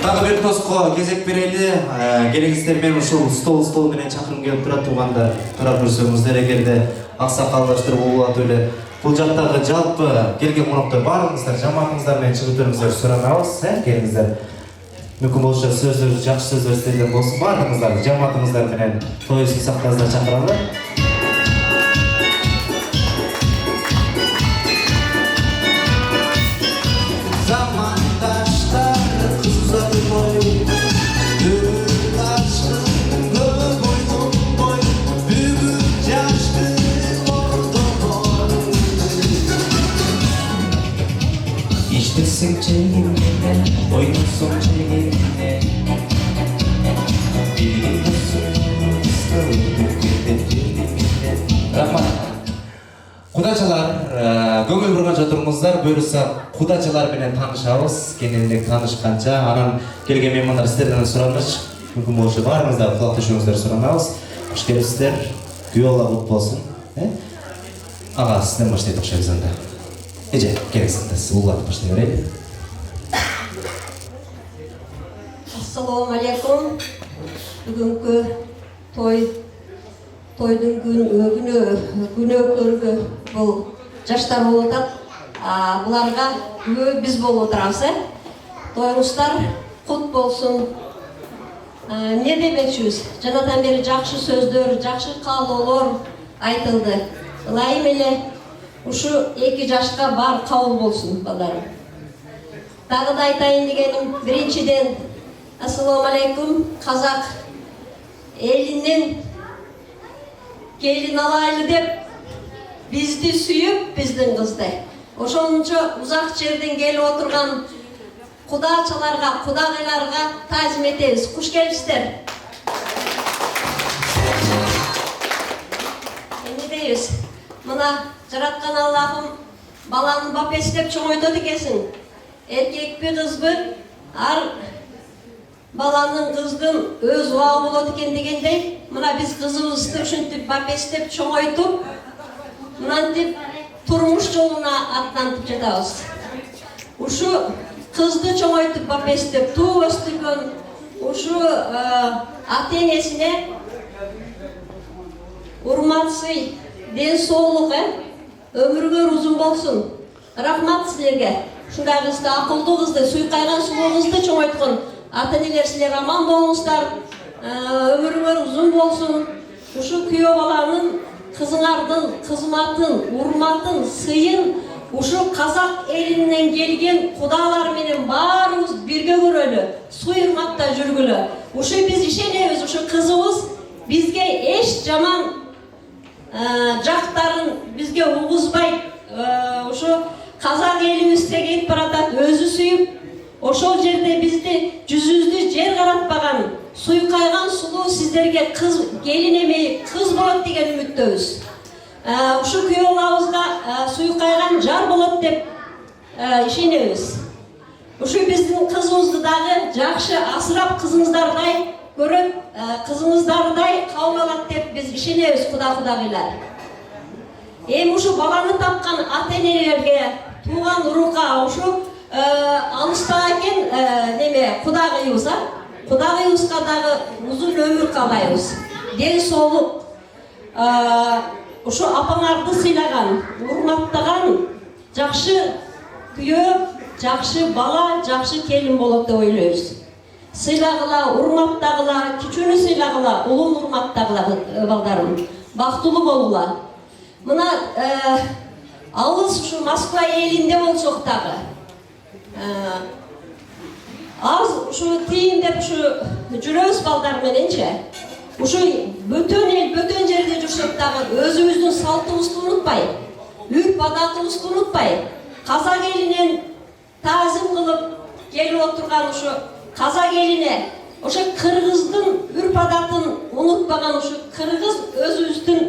Тағы бір тосқа кезек берелі, келіңіздермен ұшыл стол менен шақырым келіп тұрады туғанда тұрап жүрсеңіздер егерде ақсақалдаштыр болады өлі. Бұл жақтағы жалпы келген қонақтар барыңыздар, жаматыңыздармен шығып өтеріңіздер сұранамыз, келіңіздер. Мүмкін болса сөздер, жақсы сөздер істелген болсын, барыңыздар, жаматыңыздармен той сақтаңыздар шақырады. İçtirsin çeğimine, oynasın çeğimine. Bilgin olsun, ıslalıdır girden. Rahmat. Құдачалар, көңіл бұрғанша тұрыңыздар, бөрісі құдачалар менен танышабыз, кенелдік танышқанша, анан келген меймандар сіздерден сұраныш, мүмкін болшы барыңыздар, құлақ түшіңіздер сұранабыз. Қош келіпсіздер, күйеула бұт болсын. Аға, сізден баштайды оқшайбыз анда. Ece, келіңіздер, ұлғатып баштай берейді. Ассалаумалейкум. Бүгінгі тойдың күні көргі бұл жаштар болып отады. Бұларға біз болып отырамыз. Тойыңыздар құт болсын. Не демекшіміз? Жаңадан бері жақсы сөздер, жақсы қалаулар айтылды. Лайым еле ұшы 2 жашқа бар қауыл болсын баларым. Тағы да айтайын дегенім, біріншіден, ассалаумалейкум, қазақ елінен келін алайлы деп, бізді сүйіп, біздің қызды. Ошончо ұзақ жерден келіп отырған құдачаларға, құдағиларға тазим етеміз. Қош келіпсіздер. Енді дейіз, мына жаратқан Аллахым баланы бапес деп чоңойтады екенсің. Еркек пе қыз бі, ар баланың қыздың өз уағы болады екен дегендей, мына біз қызымызды үшінтіп бапестеп чоңойтып, мынантып тұрмыш жолына аттантып жатабыз. Ушу қызды чоңойтып бапестеп туып өстірген ушу ата-енесіне урмат сый, ден соолук, өмүргө узун болсун. Рахмат силерге. Ушундай кызды, акылдуу кызды, суйкайган сулуу кызды чоңойткон ата-энелер силер аман болуңуздар. Өмүрүңөр узун болсун. Ушу күйөө баланын кызыңардын кызматын, урматын, сыйын ушу казак элинен келген кудалар менен баарыбыз бирге көрөлү, суйурматта жүргүлө. Ушу биз ишенебиз, ушу кызыбыз бизге эч жаман жактарын бизге угузбайт. Ушу казак элибиз тегип баратат, өзү сүйүп, ошол жерде бизди жүзүбүздү жер каратпаган, суйкайган сулуу сиздерге кыз келин эмей кыз болот деген үмүттөбүз. Ушу күйөө балабызга суйкайган жар болот деп ишенебиз. Ушу биздин кызыбызды дагы жакшы асырап кызыңыздардай көрөт, кызыңыздардай кабыл алат деп биз ишенебиз, кудагыйлар. Эми ушу баланы тапкан ата-энелерге, тууган урукка ушу алыста экен неме кудагыйыбыз, кудагыйыбызга дагы узун өмүр каалайбыз. Ден соолук. Ушу апаңарды сыйлаган, урматтаган жакшы күйөө, жакшы бала, жакшы келин болот деп ойлойбуз. Сыйлагыла, урматтагыла, кичүүнү сыйлагыла, улуун урматтагыла балдарым. Бактылуу болгула. Мына алыс ушу Москва элинде болсок дагы аз ушу тийин деп ушу жүрөбүз балдар мененче. Ушу бөтөн эл, бөтөн жерде жүрсөк дагы өзүбүздүн салтыбызды унутпай, үрп адатыбызды унутпай, казак элинен таазим кылып келип отурган ушу казак элине, ошо кыргыздын үрп адатын унутпаган ушу кыргыз өзүбүздүн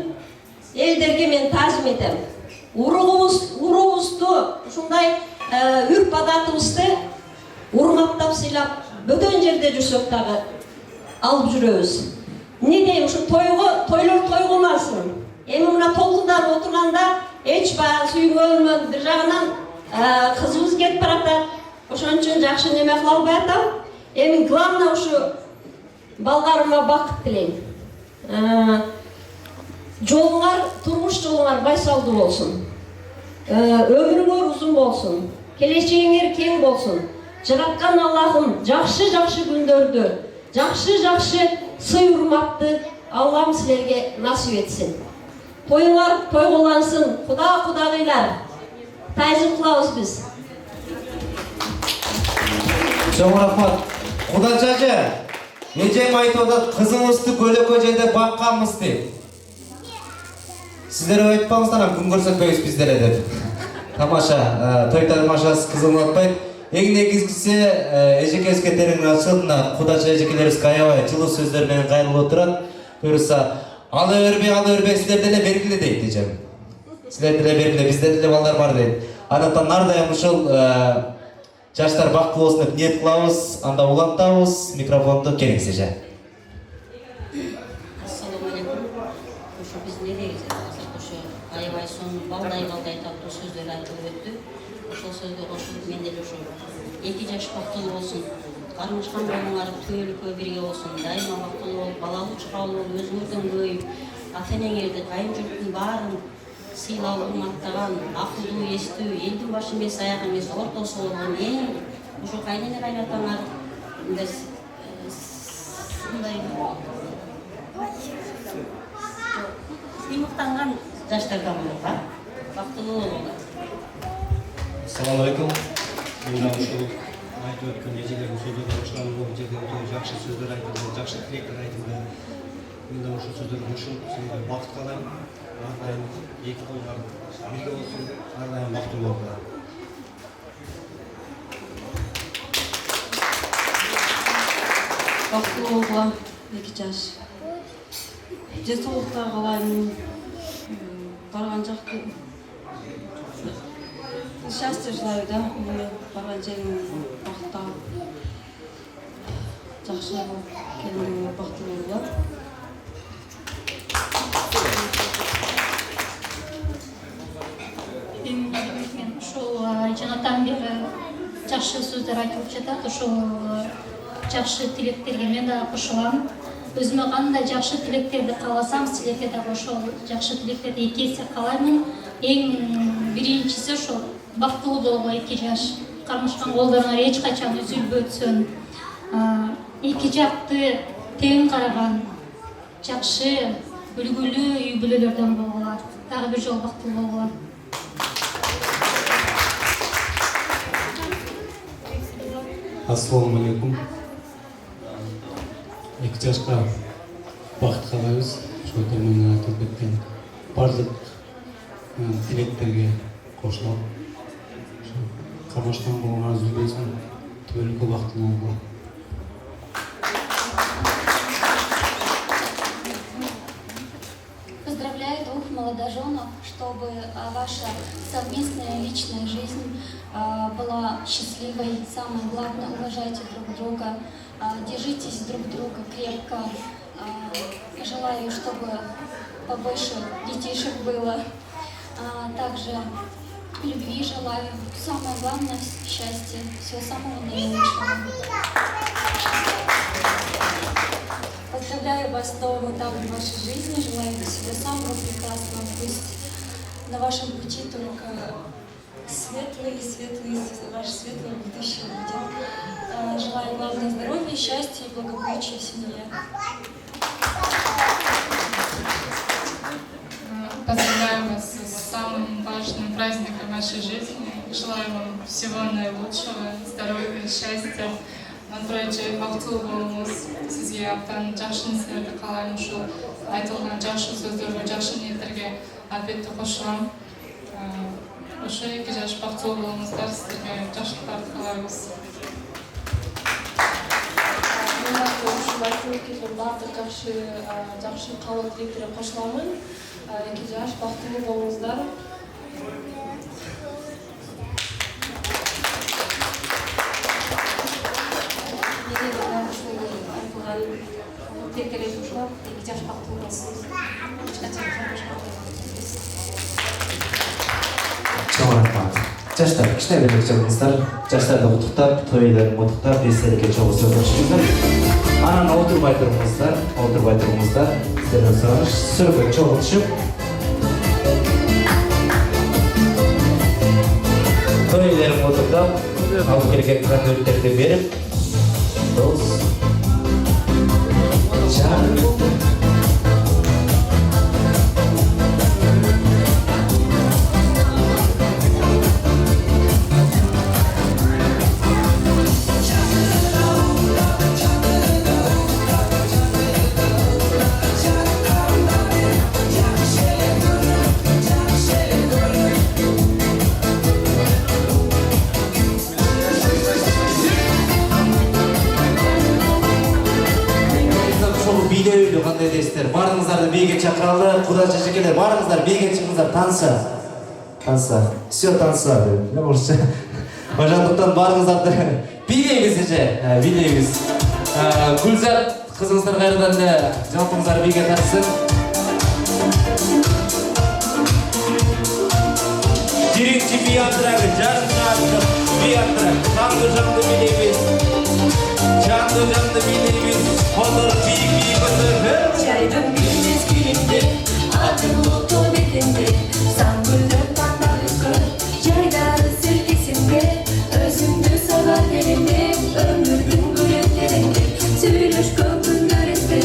элдерге мен таазим этем. Уруубузду ушундай үрп адатыбызды урматтап сыйлап, бөтөн жерде жүрсөк дагы алып жүрөбүз. Не дейм, ушу тойлор той кылмасын. Эми мына толкундан отурганда эч баягы сүйүнгөнүмөн бир жагынан кызыбыз кетип баратат. Ошон үчүн жакшы неме кыла албай атам. Эми главное ушу балдарыма бакыт тилейм. Жолуңар, турмуш жолуңар байсалдуу болсун. Өмүрүңөр узун болсун. Келечегиңер кең болсун. Жараткан Аллахым жакшы күндөрдү, жакшы сый урматты Аллам силерге насип этсин. Тоюңар тойгулансын, кудагыйлар. Таазим кылабыз биз. Чоң рахмат. Кудачажы, эжем айтып атат, кызыңызды көлөкө жерде бакканбыз дейт. Сиздер айтпаңыздар, күн көрсөтпөйбүз биздер деп. Тамаша, той тамашасы кызыгып атпайт. Эң негизгиси эжекебизге терең ачылып, кудача эжекелерибизге аябай жылуу сөздөр менен кайрылып отурат. Буюрса, ала өрбөй, сиздер деле бергиле дейт эжем. Сиздер деле бергиле, бизде деле балдар бар дейт. Андан ар дайым ушул жаштар бактылуу болсун деп ниет кылабыз, анда улантабыз. Микрофонду келиңиз эже. Ассаламу алейкум. Ушу биз не дейбиз? Ушу аябай сонун балдай таттуу сөздөр айтылып өттү. Ошол сөздү кошулуп мен деле ушу 2 жаш бактылуу болсун, кармашкан болуңар түбөлүккө бирге болсун, дайыма бактылуу болуп, балалуу чуркалуу болуп, өзүңөрдөн көбөйүп, ата-энеңерди, кайын журттун баарын сыйлап урматтаган, акылдуу, эстүү, элдин башы эмес, аягы эмес, ортосу болгон эң ушу кайнене кайнатаңар мындай сыймыктанган жаштардан болуп, бактылуу болуңар. Assalamu alaikum. Мен ушул айтып өткөн эжелердин сөздөрүнө кошуламын. Бул жерде өтө жакшы сөздөр айтылды, жакшы тилектер айтылды. Мен да ушул сөздөргө кошулуп, силерге бакыт каалайм. Ар дайым эки колуңар бирге болсун, ар дайым бактылуу болуңар. Бактылуу болгула 2 жаш. Денсаулыкта каалайм. Барган жакты счастье желаю, да, барган жериң бактап, жакшы болуп, келиңер бактылуу болгула. Мен ушул жанатан бери жакшы сөздөр айтылып жатат. Ушул жакшы тилектерге мен да кошулам. Өзүмө кандай жакшы тилектерди кааласам, силерге да ошол жакшы тилектерди 2 эсе каалаймын. Эң биринчиси ошол бактылуу болго 2 жаш. Кармашкан колдоруңар эч качан үзүлбөтсүн. Эки жакты тең караган, жакшы, үлгүлүү үй бүлөлөрдөн болгула. Дагы бир жолу бактылуу болгула. Ассаламу алейкум. 2 жашка бакыт каалайбыз. Ошол терминде айтылып кеткен бардык тилектерге кошулам. Кармашкан болгоңар үзүлбөсүн, түбөлүккө бактылуу болгула. Поздравляю двух молодоженов, чтобы ваша совместная личная жизнь была счастливой. Самое главное, уважайте друг друга, держитесь друг друга крепко. Желаю, чтобы побольше детишек было. Также любви желаю. Самое главное — счастья. Всего самого наилучшего. Поздравляю вас с новым этапом вашей жизни, желаю всего самого прекрасного. Пусть на вашем пути только светлые, ваше светлое будущее будет. Желаю главное здоровья, счастья и благополучия в семье. Поздравляю вас с самым важным праздником вашей жизни. Желаю вам всего наилучшего, здоровья, счастья. Андроиджи бактылуу болуңуз. Сизге абдан жакшы нерселерди каалайм. Ушул айтылган жакшы сөздөргө, жакшы ниеттерге албетте кошулам. Ошо 2 жаш бактылуу болуңуздар, сиздерге жакшылыктарды каалайбыз. Ушул айтылып кеткен баардык жакшы каалоо тилектерге кошуламын. 2 жаш бактылуу болуңуздар. Тилектерге кошулам. 2 жаш бактылуу болсун. Чоң рахмат. Жаштар, кичине бир чыгыңыздар. Жаштарды куттуктап, тойларын куттуктап, эстерге чогуу сөз айтыңыздар. Анан отурбай туруңуздар, Сиздерден сураныш, сүргө чогуу түшүп. Тойларын куттуктап, алып келген конверттерди берип, дос. Бийлөйлү кандай дейсиздер? Баарыңыздарды бийге чакыралы, Куда жежекелер, баарыңыздар бийге чыгыңыздар, танса. Все танса. Ошондуктан баарыңыздарды бийлейбиз эже, бийлейбиз. Гүлзат кызыңыздар кайрадан эле жалпыңыздар бийге тартсын. Биринчи бий атырагы, жарым сааттык бий атырак. Жанды бийлейбиз. Жанды бийлейбиз. Kodor biyi götürür. Çaydan bir mezgilinde, atın mutlu betinde, sangırdan tandalıkı, çaydarı sirkesinde, özümdü salatlerinde, ömürdün gülüklerinde, söyleş köpün göresinde,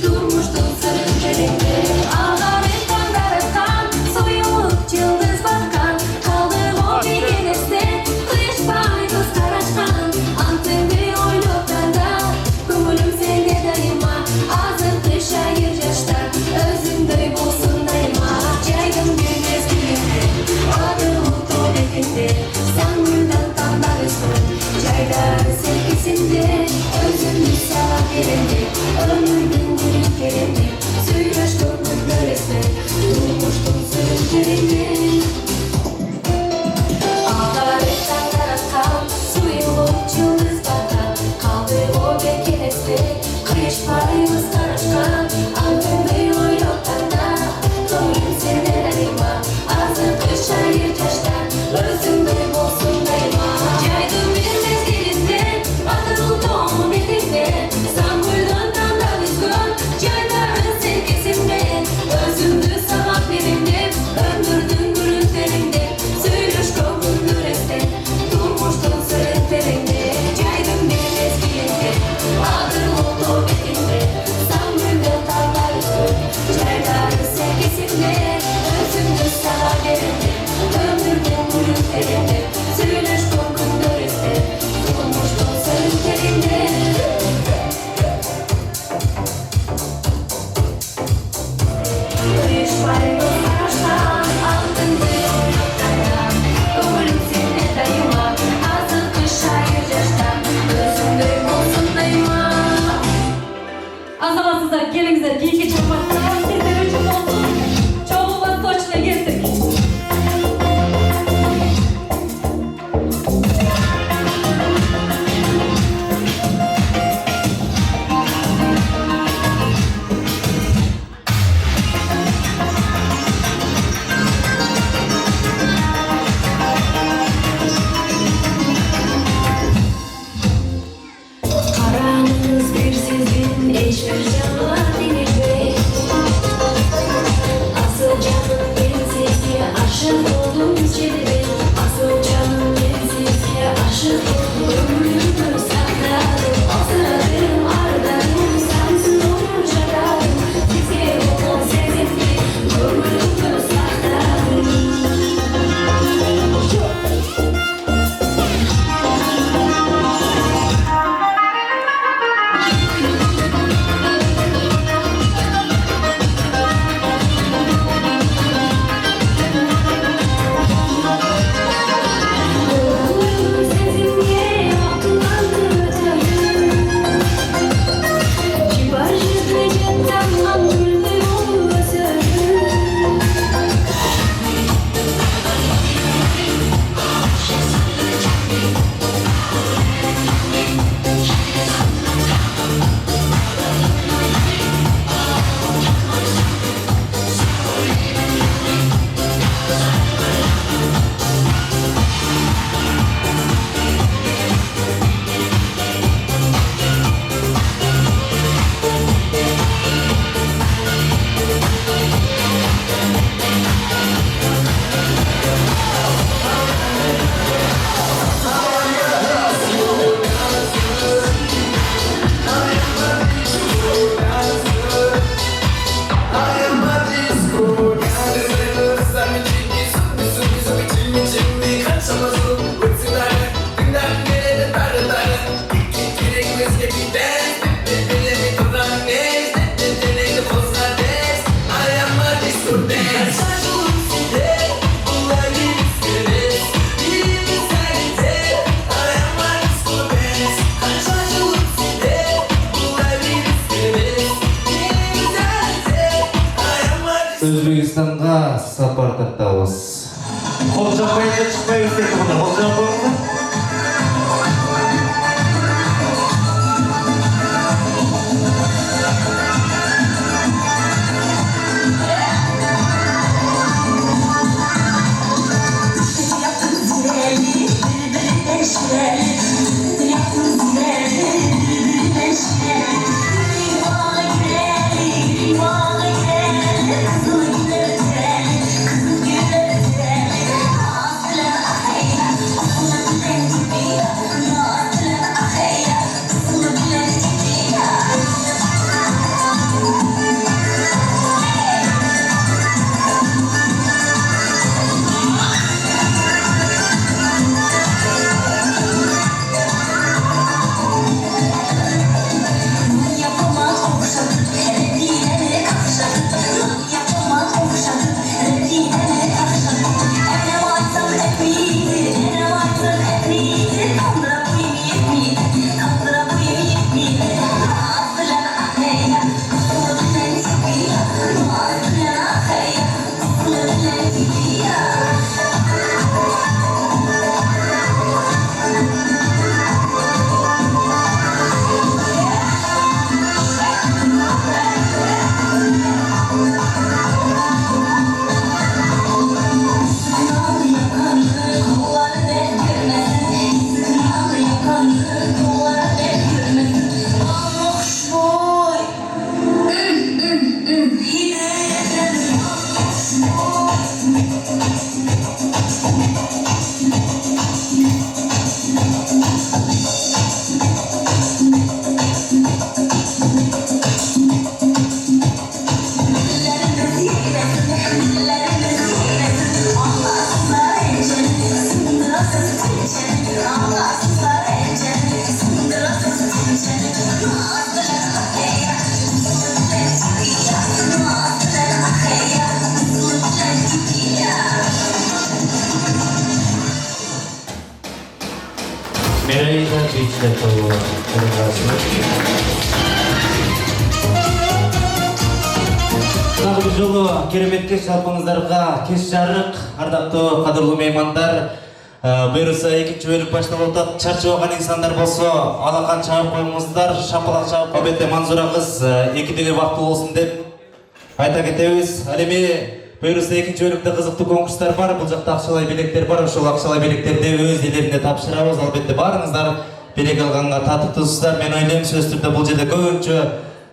durmuştun sarın çelinde. Ağabey tandarıkan, soyulup yıldız bakan, kaldır o bir geneste, kış baygız karaşkan, antın bir oyluklarda, kumulum sende dayıma, ağzın kışa yır yaşta, özümdöy bulsun dayıma. Çaydım bir mezgilinde, adı mutlu bekinde, sangırdan tandarısın, çaylar sevgisinde, özümdü salat yerinde, ömürdün gülüklerinde, söyleş köpük göresine, durmuştun sırın çelinde. Ağlarıktan taraftan, suyulup yıldız bakan, kaldı o bekeleste, kış payımız karışkan, altındı oyluktan da, doyum senden arayma, ağzın kışa yır taştan, özümde bolsun dayıma. Yaydım bir mezgilinde, atırıl doğum betinde, sangırdan tandalıkın, çaydarın sevgisinde, özümdü sabah birinde, ömürdün gülüklerinde, Өзбекстанға сапар тартабыз. Қол жаппайынша шықпайбыз деп тұрғанда, қол жаппайынша. Merayda Beach'te Тағы бір жолы кереметке шалпыңыздарға кеш жарық, ардақтуу қадірлі меймандар. Бұйырса екінші бөлік башталып отат, чарчып алған инсандар болса, алақан чағып қойыңыздар, шапалақ чағып қобетте Манзура қыз екідегі вақты болсын деп айта кетеміз. Әлеме бұйырса екінші бөлікте қызықты конкурстар бар, бұл жақта ақшалай билеттер бар, ошол ақшалай билеттерді өз елерінде тапшырамыз. Албетте барыңыздар, билет алғанға татыктысыздар. Мен ойлаймын, сөз түрде бұл жерде көбінше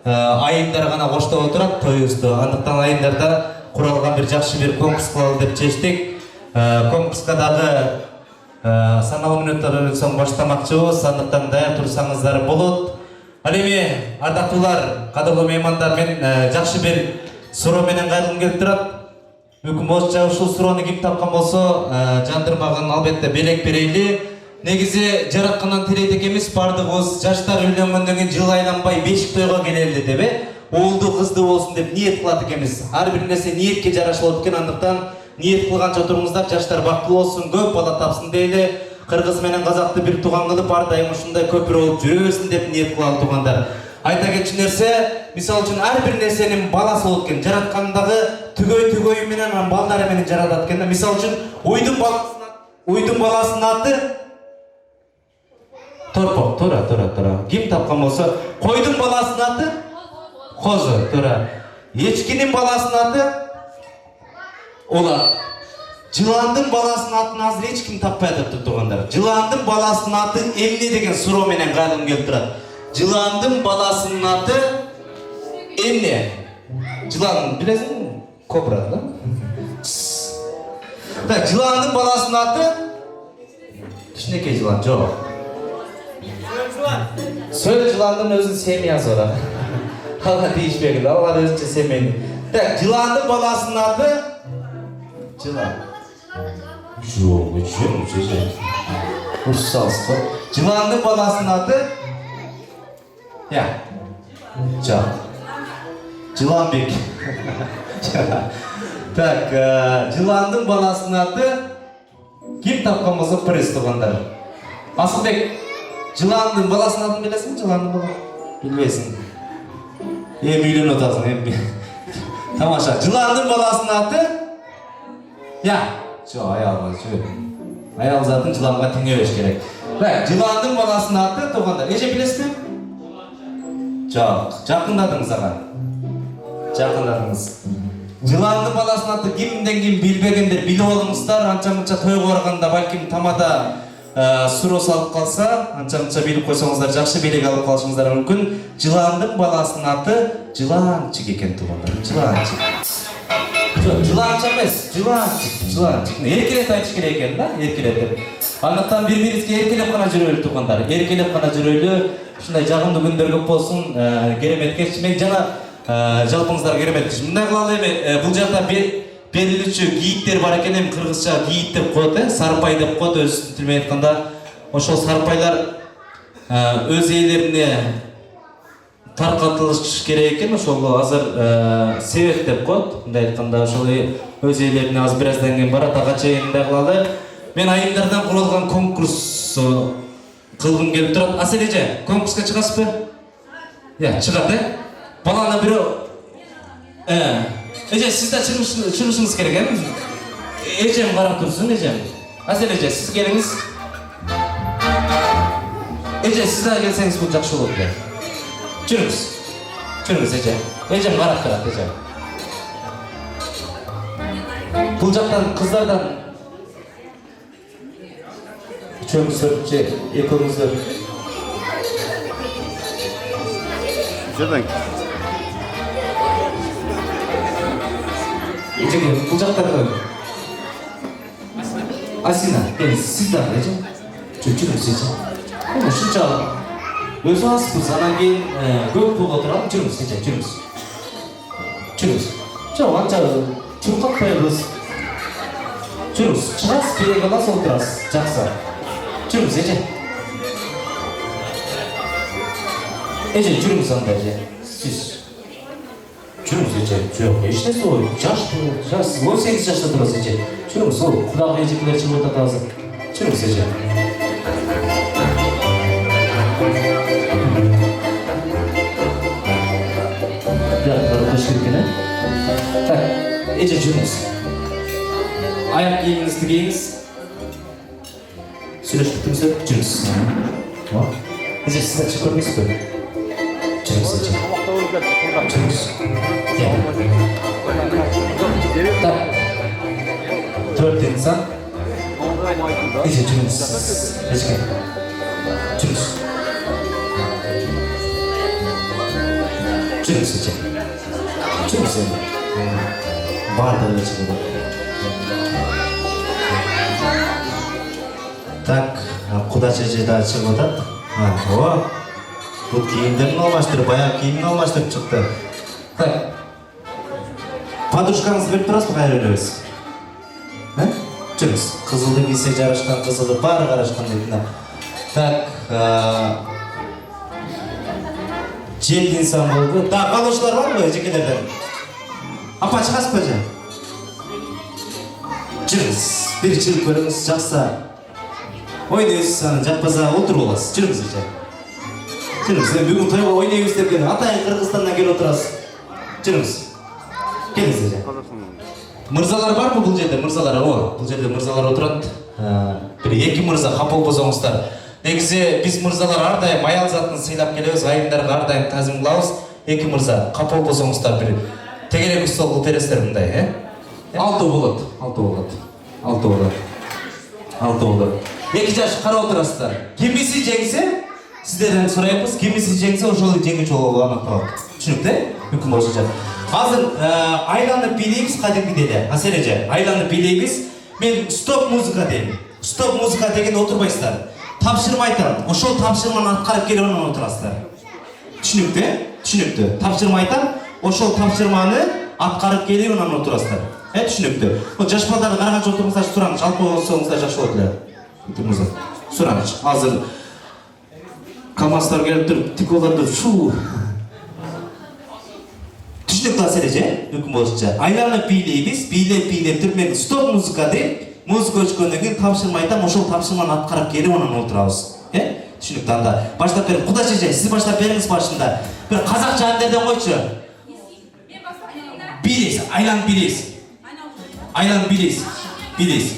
айымдар ғана қоштап отырады тойыбызды. Андықтан айымдарда құралған бір жақсы бір конкурс қылалы деп шештік. Конкурсқа дағы саналы минуттардан соң баштамақчыбыз. Андықтан даяр тұрсаңыздар болот. Алеме, ардақтылар, қадірлі меймандар, мен жақсы бір суроо менен кайрылгым келип турат. Мүмкүн болса ушул суроону ким тапкан болсо, жандырмаган албетте белек берейли. Негизи жараткандан тилейт экенбиз, бардыгыбыз жаштар үйлөнгөндөн кийин жыл айланбай бешик тойго келели деп, уулду кызды болсун деп ниет кылат экенбиз. Ар бир нерсе ниетке жарашылат экен, андыктан ниет кылганча туруңуздар, жаштар бактылуу болсун, көп бала тапсын дейли. Кыргыз менен казакты бир тууган кылып, ар дайым ушундай көпүрө болуп жүрөбүзсүн деп ниет кылган туугандар. Айта кетчү нерсе, мисалы үчүн ар бир нерсенин баласы болот экен. Жараткандагы түгөй менен балдары менен жаратат экен. Мисалы үчүн уйдун баласынын аты Торпок, тура. Ким тапкан болсо, койдун баласынын аты Козу, тура. Эчкинин баласынын аты Ула. Жыландын баласынын атын азыр эч ким таппай атыптыр туугандар. Жыландын баласынын аты эмне деген суроо менен кайрылгым келип турат. Жыландын баласынын аты эмне? Жылан билесиңби? Кобра, да? Так, жыландын баласынын аты кичинекей жылан, жок. Söyle жыландын өзүнүн семьясы бар. Ага дейишпегил, алар өзүнчө семейни. Так, жыландын баласынын аты жылан. Жок, үчүн. Урсалсыз. Жыландын баласынын аты жок. Жыланбек. Так, жыландын баласынын аты ким тапкан болсо приз туугандар. Асылбек. Жыландын баласынын атын билесиңби? Жыландын бала. Билбейсиң. Эми үйлөнүп атасың, эми. Тамаша. Жыландын баласынын аты? Я. Жо, аялға жібер. Аял затын жыланға теңебеш керек. Так, жыландын баласынын аты, туғандар. Эже білесіз бе? Жоқ, жақындадыңыз аға. Жақындадыңыз. Жыландын баласынын аты кимден ким билбегендер билип алыңыздар. Анча-мынча тойго барганда балким тамада суроо салып калса, анча-мынча билип койсоңуздар, жакшы белек алып калышыңыздар мүмкүн. Жыландын баласынын аты Жыланчык экен туугандар. Жыланчык. Жоқ, жыланчык эмес, жыланчык. Эркелеп айтыш керек экен да, эркелеп. Андыктан бири-бирибизге эркелеп гана жүрөлү туугандар. Эркелеп гана жүрөлү. Ушундай жагымдуу күндөр көп болсун. Керемет кеч. Мен жана жалпыңыздар керемет кеч. Мындай кылалы эми, бул жакта берилүүчү гийиттер бар экен, эми кыргызча гийит деп коет, сарпай деп коет өз тилинен айтканда. Ошол сарпайлар өз ээлерине таркатылыш керек экен, ошол азыр себеп деп коет. Мындай айтканда ошол өз ээлерине аз бираздан кийин барат, ага чейин мындай кылалы. Мен айымдардан курулган конкурс кылгым келип турат. Асел эже, конкурска чыгасызбы? Чыгат, баланы бирөө эже, сиз да чыгышыңыз керек, эжем карап турсун, эжем. Асел эже, сиз келиңиз. Эже, сиз да келсеңиз бул жакшы болот эле. Жүрүңүз эже. Эжем карап турат, эже. Бул жактан кыздардан үчөөңүздөр же экөөңүздөр. Жерден. Эже, бул жактан Асина, сиз да эже. Жүрүңүз эже. Ушунча өзү азбыз, анан кийин көп пулга турат. Жүрүңүз эже, жүрүңүз. Жок, анча чуркатпайбыз. Жүрүңүз, чыгасыз, белек аласыз, отурасыз. Жакшы. Жүрүңүз эже. Эже, жүрүңүз анда эже. Сиз жүрүңүз эже. Жок, эчтеси ой, жаш 18 жашта турасыз эже. Жүрүңүз, ол кудагы эжекелер чыгып атат азыр. Жүрүңүз эже. Эже, жүрүңүз. Аяк кийимиңизди кийиңиз. Сүйлөшүптүңүздөр, жүрүңүз. Эже, сиз ачып көрмөйсүзбү? Жүрүңүз эже. Жүрүңүз. Так. 4 инсан. Эже, жүрүңүз. Эже. Жүрүңүз. Жүрүңүз эже. Жүрүңүз эже. Бардыгы чыгып. Так, кудача эже да чыгып атат. Бул кийимдерин алмаштырып, баягы кийимин алмаштырып чыкты. Так. Подушкаңызды берип турасызбы, кайра беребиз? Жүрүңүз. Кызылды кийсе жарашкан, кызылды баары карашкан дейт. Так, 7 инсан болду. Да, калуучулар барбы эжекелерден? Апа, чыгасызбы эже? Жүрүңүз. Бир чыгып көрүңүз, жакса. Ойнойсуз, аны жакпаса отуруп аласыз. Жүрүңүз эже. Жүрүңүз. Бүгүн тойго ойнойбуз деп келген. Атайын Кыргызстандан келип отурасыз. Жүрүңүз. Келиңиз эже. Мырзалар барбы бул жерде? Мырзалар, бул жерде мырзалар отурат. Бир 2 мырза капа болбосоңуздар. Негизи биз мырзалар ар дайым аял затын сыйлап келебиз, айымдарга ар дайым тазим кылабыз. 2 мырза капа болбосоңуздар бир тегерек стол кылып бересиздер мындай, 6 болот. 2 жаш карап отурасыздар. Кимиси жеңсе, сиздерден сурайбыз. Кимиси жеңсе, ошол жеңүүчү болуп аныкталат. Түшүнүктү? Мүмкүн болсо. Азыр айланып бийлейбиз кадимки эле. Асел эже, айланып бийлейбиз. Мен стоп музыка дейм. Стоп музыка дегенде отурбайсыздар. Тапшырма айтам. Ошол тапшырманы аткарып келип анан отурасыздар. Түшүнүктү? Тапшырма айтам. Ошол тапшырманы аткарып келип анан отурасыздар. Түшүнүктү? Жаш балдарды караганча отурсаңыздар, сураңыз. Жалпы болсоңуздар жакшы болот эле. Сураңыз. Азыр КамАЗдар келип туруп, тиколарды шу. Түшүнүктү Асел эже? Мүмкүн болушунча. Айланып бийлейбиз. Бийлеп туруп мен стоп музыка дейм. Музыка өчкөндөн кийин тапшырма айтам, ошол тапшырманы аткарып келип анан отурабыз. Түшүнүктү? Анда баштап берип, Кудаш эже, сиз баштап бериңиз башында. Бир казакча андерден койчу. Билис, айланып билейсіз. Айланып билейсіз. Билейсіз.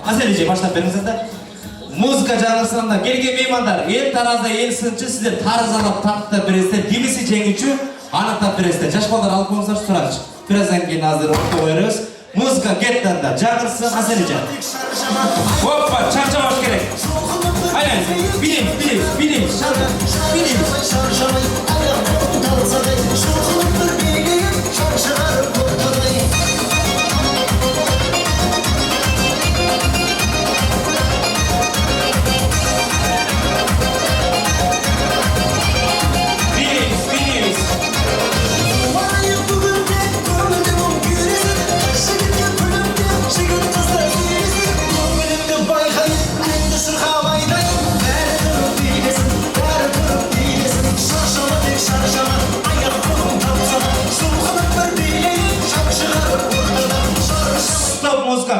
Асележе баштап беріңіздер. Музыка жаңырсында келген меймандар, ел таразда ел сынчы, сіздер тарыз алып тартта бересіздер. Кимisi жеңүүчү анықтап бересіздер. Жаш балдар алып қойыңыздар, сұраншы. Біраздан кейін азыр оқып қойырыз. Музыка кеттанда жаңырсы Асележе. Оппа, шаршамаш керек. Айланыңыз, билейміз. Билейміз.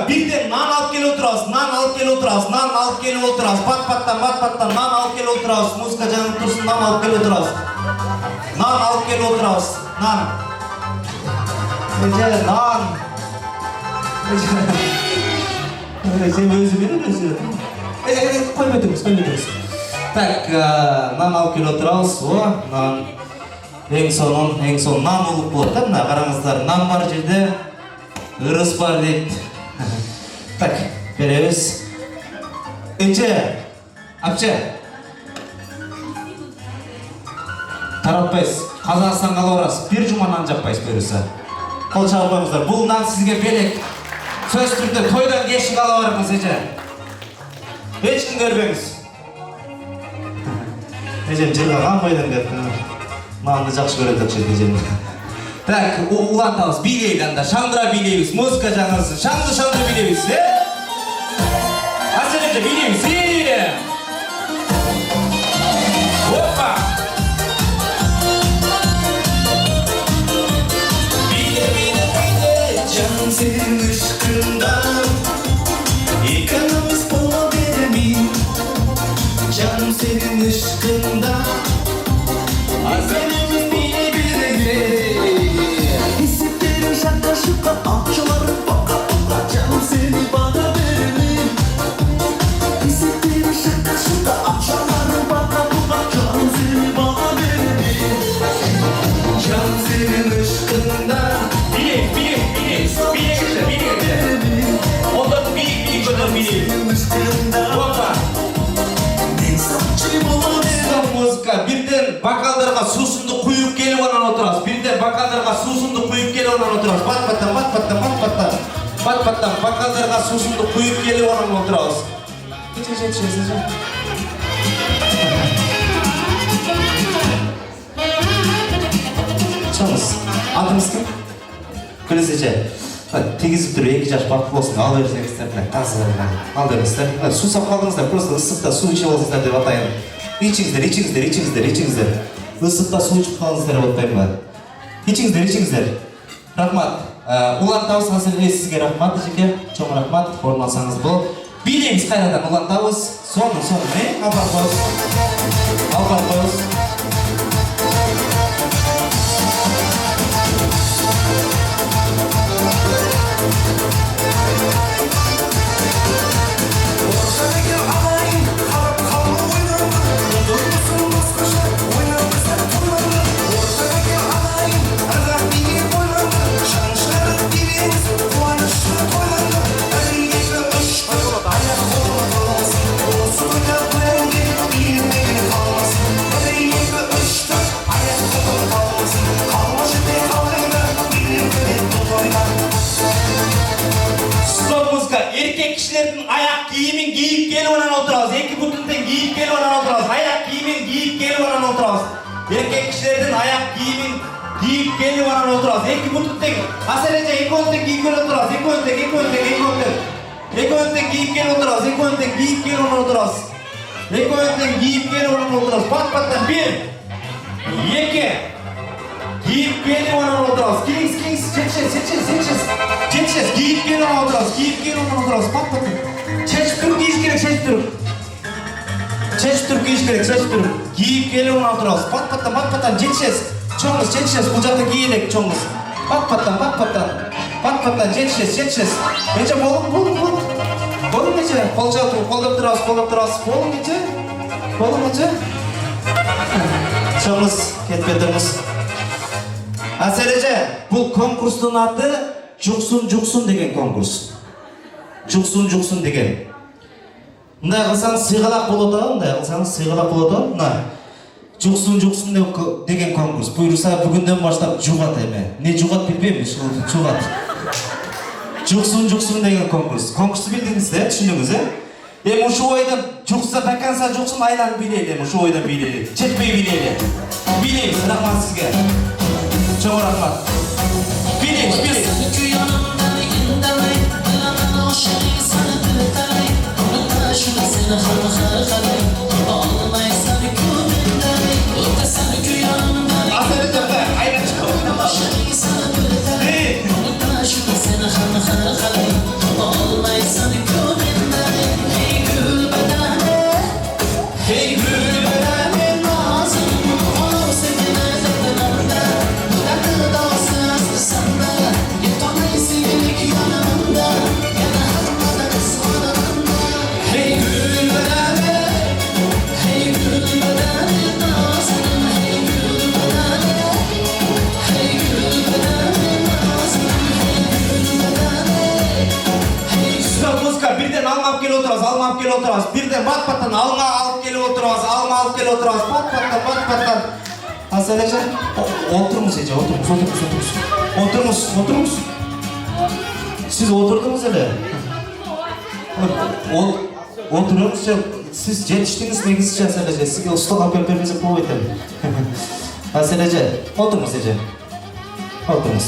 Birden nan alıp gelip oturasız, pat-pattan nan alıp gelip oturasız, muzika canım dursun, nan alıp gelip oturasız. Nan alıp gelip oturasız, nan. Ece, nan. Ece, özü verir özü. Ece, koymadınız. Tak, nan alıp gelip oturasız, o, nan. En son nan olup boğatar, qarаңыздар, nan var жерде, ырыс бар deydi. Так, беребиз. Эче, апча. Таратпайсыз. Қазақстанға барасыз. Bir жума нан жаппайсыз берсе. Қол шағып қойыңыздар. Бұл нан сізге белек. Сөз түрде тойдан кешік ала барыңыз, эче. Ешкім көрбеңіз. Эжем жылаған қойдан деп. Нанды жақсы көреді эжем. Так, улантабыз, билейік анда, шаңдыра билейбіз, музыка жаңырсын, шаңды билейбіз, Асележе билейбіз, Опа! Биле, canım senin ışkında, yıkanımız bola veremeyim. Canım senin ışkında, Aselemiz bile şaka şuka akşaları baka baka canım seni bana verelim. Hissettiğim şaka şuka akşaları baka baka canım seni bana verelim. Canım senin ışkında. Bilek. Ondan bilek. Hoppa. Muzika birden bakallarga susunu kuyup gelip onan oturasız. Birden bakallarga susunu kuyup gelip onan oturasız. Pat-pattan bakallarga susunu kuyup gelip onan oturasız. Geçe. Çalız. Adınız kim? Gülüzece. Tegizip duruyor, 2 yaş bakıp olsun, al verirseniz al verirseniz. Susap kaldığınızda, просто ısıkta su içip olsunlar diye batayın. İçingizler. Isıkta su içip kaldığınızda batayın ben. İçingizler. Rahmat. Улантабыз Асележе sizge rahmat ejeke. Çoğun rahmat, orun alsanız bol. Bileyimiz kaynadan улантабыз. Sonu, ne? Albar koyuz. Erkek kişilerin ayak giyimin giyip gelip onan oturağız. Eki butundan giyip gelip onan oturağız. Ayak giyimin giyip gelip onan oturağız. Erkek kişilerin ayak giyimin giyip gelip onan oturağız. Eki butundan Aselece iki önten giyip gelip oturağız. Iki önten giyip gelip oturağız. Iki önten giyip gelip oturağız. Iki önten giyip gelip oturağız. Pat-pattan 1, 2, giyip gelip onan oturağız. Kings, seçeceğiz. Giyip gelip onan oturağız. Pat-pattan. Çeşit Türk giyiş gerek, çeşit Türk. Giyip gelip onan oturağız. Pat-pattan, seçeceğiz. Çoğunuz, bu jakta giyelek çoğunuz. Pat-pattan, жетишесиз. Нече болдum. Болдum нече? Қолдап тұрасыз. Болдum нече? Чоңыз, кетпедіңіз. Асележе, бұл конкурстың аты Жуксун деген конкурс. Жуксун деген. Мындай қылсаңыз сыйғалақ болады. Мына Жуксун деген конкурс. Бұйырса бүгінден баштап жуғат эме. Не жуғат билбейм, жуғат. Жуксун деген конкурс. Конкурсты билдиңиз да, түшүндүңүз, Эми ушу ойдан жукса баканса жуксун айланып бийлейли, ушу ойдан бийлейли. Жетпей бийлейли. Билейбиз, рахмат сизге. Чоң рахмат. Билейбиз. Alma kelip oturabız. Birden pat-pattan alma alıp kelip oturabız. Pat-pattan. Asaleje, oturmuş Ece, oturmuş. Siz oturdunuz hele. Oturuyormuş ya, siz yetiştiniz negizce Asaleje. Sizge usta haberlerinizi kuvvet edin. Asaleje, oturmuş Ece. Oturunuz.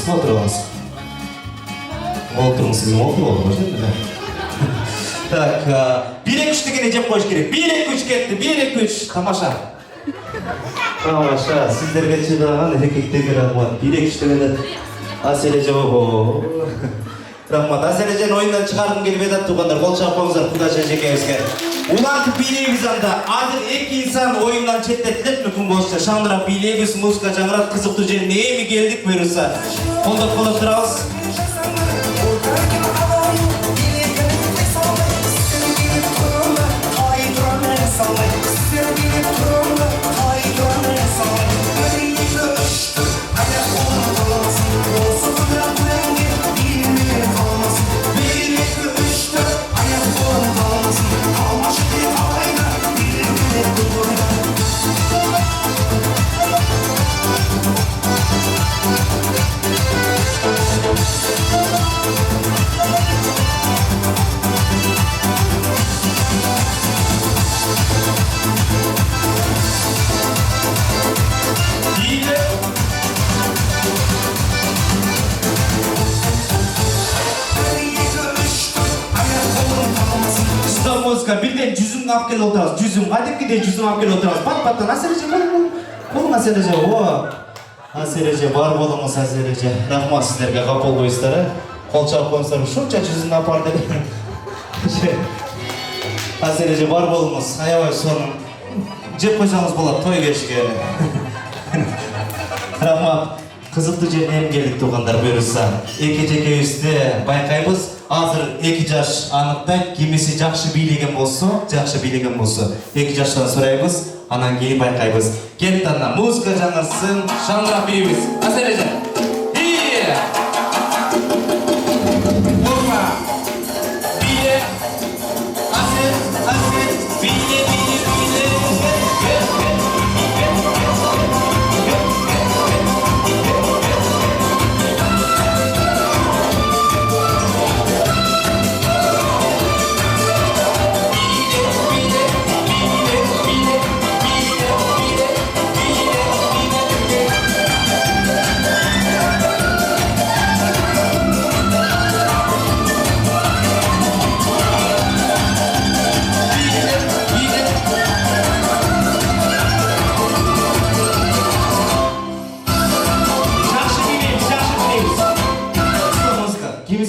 Oturun sizin oturmuş değil mi? Так, 1-2-3 дегенде жеп қойыш керек. 1-2-3 кетті, 1-2-3. Тамаша. Сіздерге шығарған еркектерге рахмат. 1-2-3 дегенде Асележе ого. Рахмат. Асележені ойындан шығарғым келіп еді туғандар. Қол шағып қойыңыздар Құдаша жекемізге. Улантып билейміз анда. Азыр екі инсан ойындан шеттетілет мүмкін болса. Шаңдырап билейміз, музыка жаңырап қызықты жеріне еми келдік бұйырса. Қолдап тұрабыз. Birden cüzüm alып келіп отырасыз. Cüzüm, кәдімгідей cüzüm алып келіп отырасыз. Pat-pattan Асележе, болың Асележе. Асележе, бар болыңыз Асележе. Рахмат сіздерге қапыл қойыстары. Қол шағып қойыңыздар. Шунша cüzümді апар деп. Асележе, бар болыңыз. Аябай соның. Жеп қойсаңыз болады, той кешке. Рахмат. Қызықты жеріне келдік туғандар бұйырса. Жекебізде байқаймыз. Азыр 2 жаш анықтайды, кимisi жақсы билеген болса, 2 жаштан сұраймыз, анан кейін байқаймыз. Кетті ана, музыка жаңырсын, шаңдырап билейміз. Асележе. Опа. Биле. Асел, биле.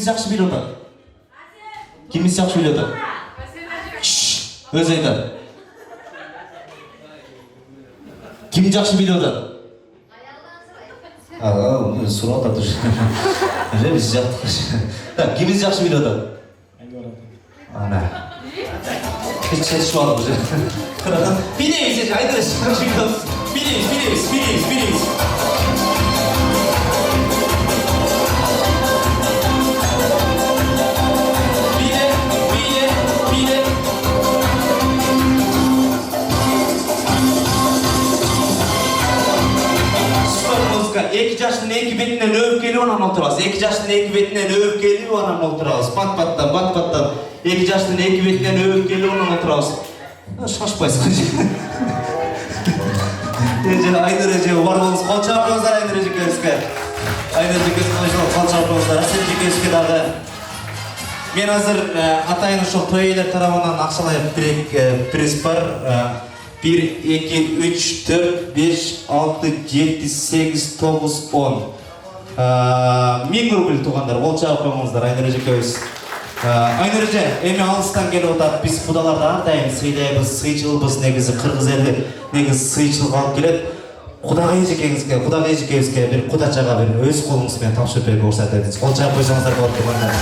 Жақсы билеп отыр. Кимisi жақсы билеп отыр. Өз айтады. Ким жақсы билеп отыр? өзі сурап жатыр. Біз жаттық. Так, кіміз жақсы билеп атады? Ана. Hiç şaşmadım hocam. Biliriz arkadaşlar. Biliriz. Bile. Süper muzika. Eki yaşlı eki betinden övüp geliyor anam oturağız. Eki yaşlı eki betinden övüp geliyor anam oturağız. Bat. Eki yaşlı eki betinden övüp geliyor anam oturağız. Şaşpayız. Aynur Ece, var olunuz. Kol çarpıyoruzlar Aynur Ece Gözke. Aynur Ece Gözke, kol çarpıyoruzlar. Asıl Ece Gözke dağı. Men hazır atayın uşul той иелер тарабынан акчалай приз бар. 1, 2, 3, 4, 5, 6, 7, 8, 9, 10. 1000 рубль туғандар, ол жауап қойыңыздар, Айнұр Эже көз. Айнұр Эже, эми алыстан келіп отады, біз құдаларды ардайым сыйлайбыз, сыйчылбыз, негізі қырғыз елі негізі сыйчылық алып келеді. Құдағай ежекеңізге бір құдачаға бір өз қолыңызбен тапсырып беруге рұқсат етіңіз. Қол жауап қойсаңыздар болады туғандар.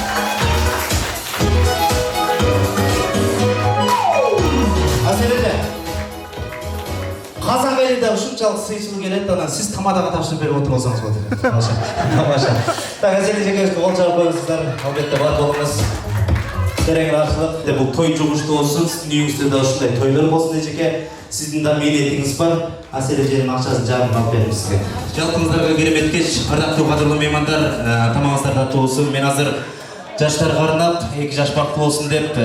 Аселеде, қазақ елінде ушунчалык сыйчылык келет, анан сиз тамадаға тапшырып берип отуруп алсаңыз болот. Тамаша. Так, Аселе жекеңизге кол жаап коюңуздар. Албетте бар болуңуз. Терең рахмат. Бул той жугуштуу болсун, сиздин үйүңүздө да ушундай тойлор болсун эжеке. Сиздин да милдетиңиз бар. Аселе эженин акчасын жабын алып берип сизге. Жалпыңыздарга керемет кеч, ардактуу кадырлуу меймандар, тамагыңыздар таттуу болсун. Мен азыр жаштарга арнап, 2 жаш бактылуу болсун деп,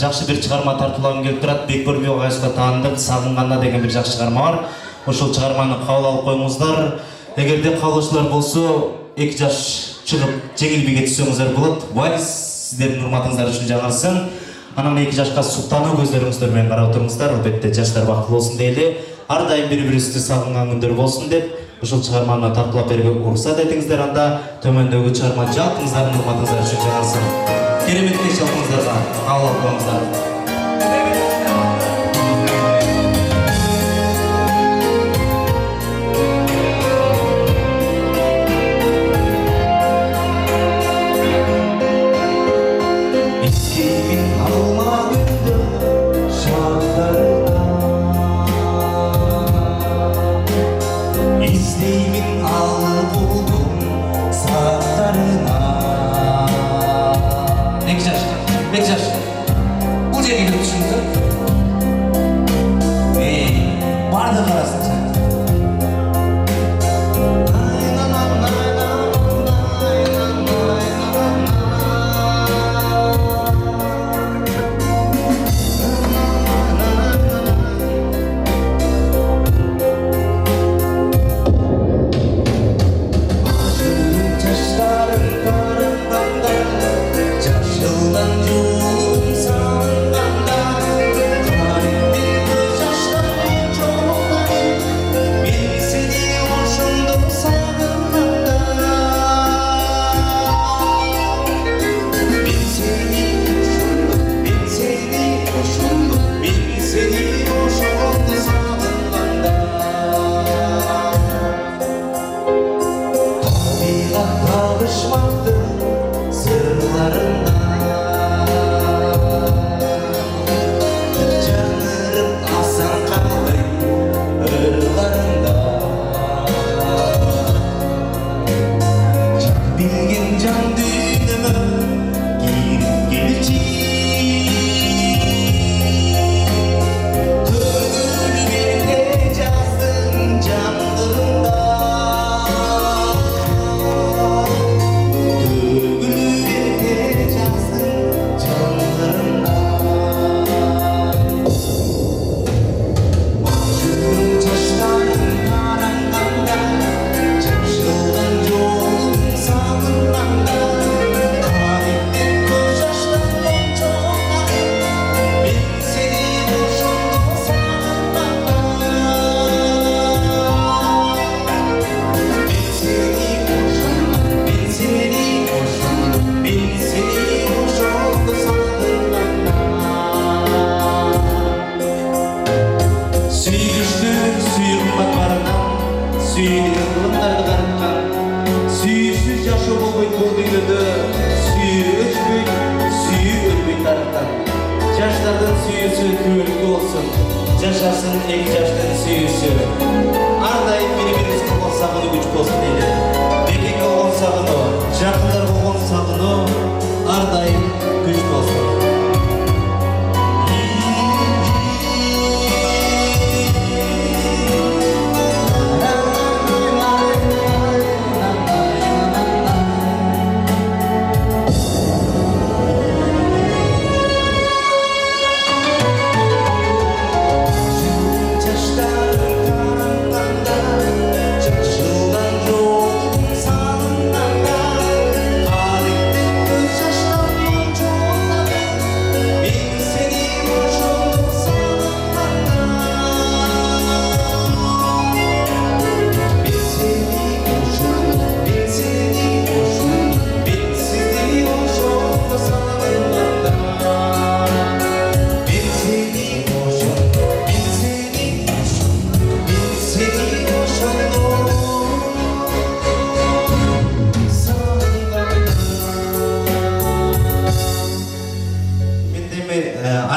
жакшы бир чыгарма тартуулагым келип турат. Бекбөрбүй агайыбызга таандык Сагынганда деген бир жакшы чыгарма бар. Ошол чыгарманы кабыл алып коюңуздар. Эгерде каалоочулар болсо, 2 жаш чыгып жеңил биге түшсөңүздөр болот. Вальс сиздердин урматыңыздар үчүн жаңырсын. Анан 2 жашка суктануу көздөрүңүздөр менен карап отуруңуздар. Албетте жаштар бактылуу болсун дейли. Ар дайым бири-бирибизди сагынган күндөр болсун деп ушул чыгарманы тартуулап берүүгө уруксат этиңиздер. Анда төмөндөгү чыгарма жалпыңыздардын урматыңыздар үчүн жаңырсын. Керемет кеч жалпыңыздарга кабыл алып коюңуздар. болбойт бул дүйнөдө сүйүү өчпөйт, сүйүү өлбөйт тарыктан. Жаштардын сүйүүсү күбөлүккө болсун, жашасын эки жаштын сүйүүсү. Ар дайым бири-бирибизди болгон сагынуу күч болсун дейли. Бекеңе болгон сагынуу, жакындар болгон сагынуу ар дайым күч болсун.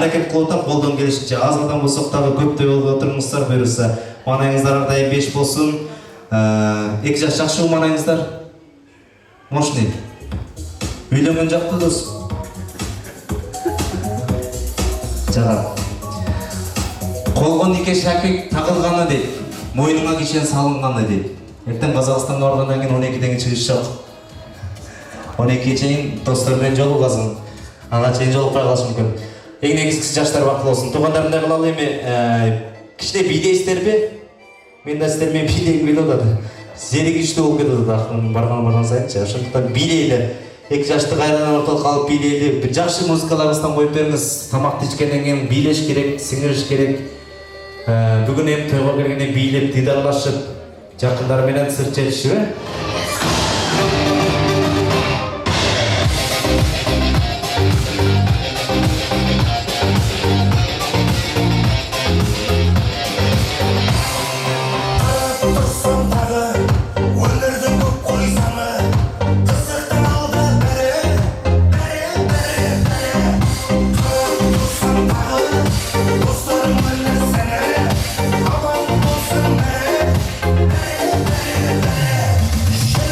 Аракет кылып колдон келишинче аз адам болсок дагы көптөй болуп отурмуздар буюрса. Манайыңыздар ар дайым 5 болсун. 2 жаш жакшы манайыңыздар. Мошни. Үйлөнгөн жактыбыз. Жага. Колгон нике шакек тагылганы дейт. Мойнуңа кишен салынганы дейт. Эртең Казакстанда баргандан кийин 12ден чыгыш жок. 12 чейин достор менен жолугасың. Ага чейин жолукпай калышы мүмкүн. Эң негизгиси жаштар бактылуу болсун. Туугандарымдай кылалы эми кичине бийлейсиздерби? Мен да сиздер менен бийлегим келип атат. Зери күчтүү болуп кетип атат. Барган сайынчы. Ошондуктан бийлейли. 2 жашты кайрадан ортолукка алып бийлейли. Бир жакшы музыкаларыбыздан коюп бериңиз. Тамакты ичкенден кийин бийлеш керек, сиңириш керек. Бүгүн эми тойго келгенде бийлеп, дидарлашып, жакындар менен сыр чечишиби? Shut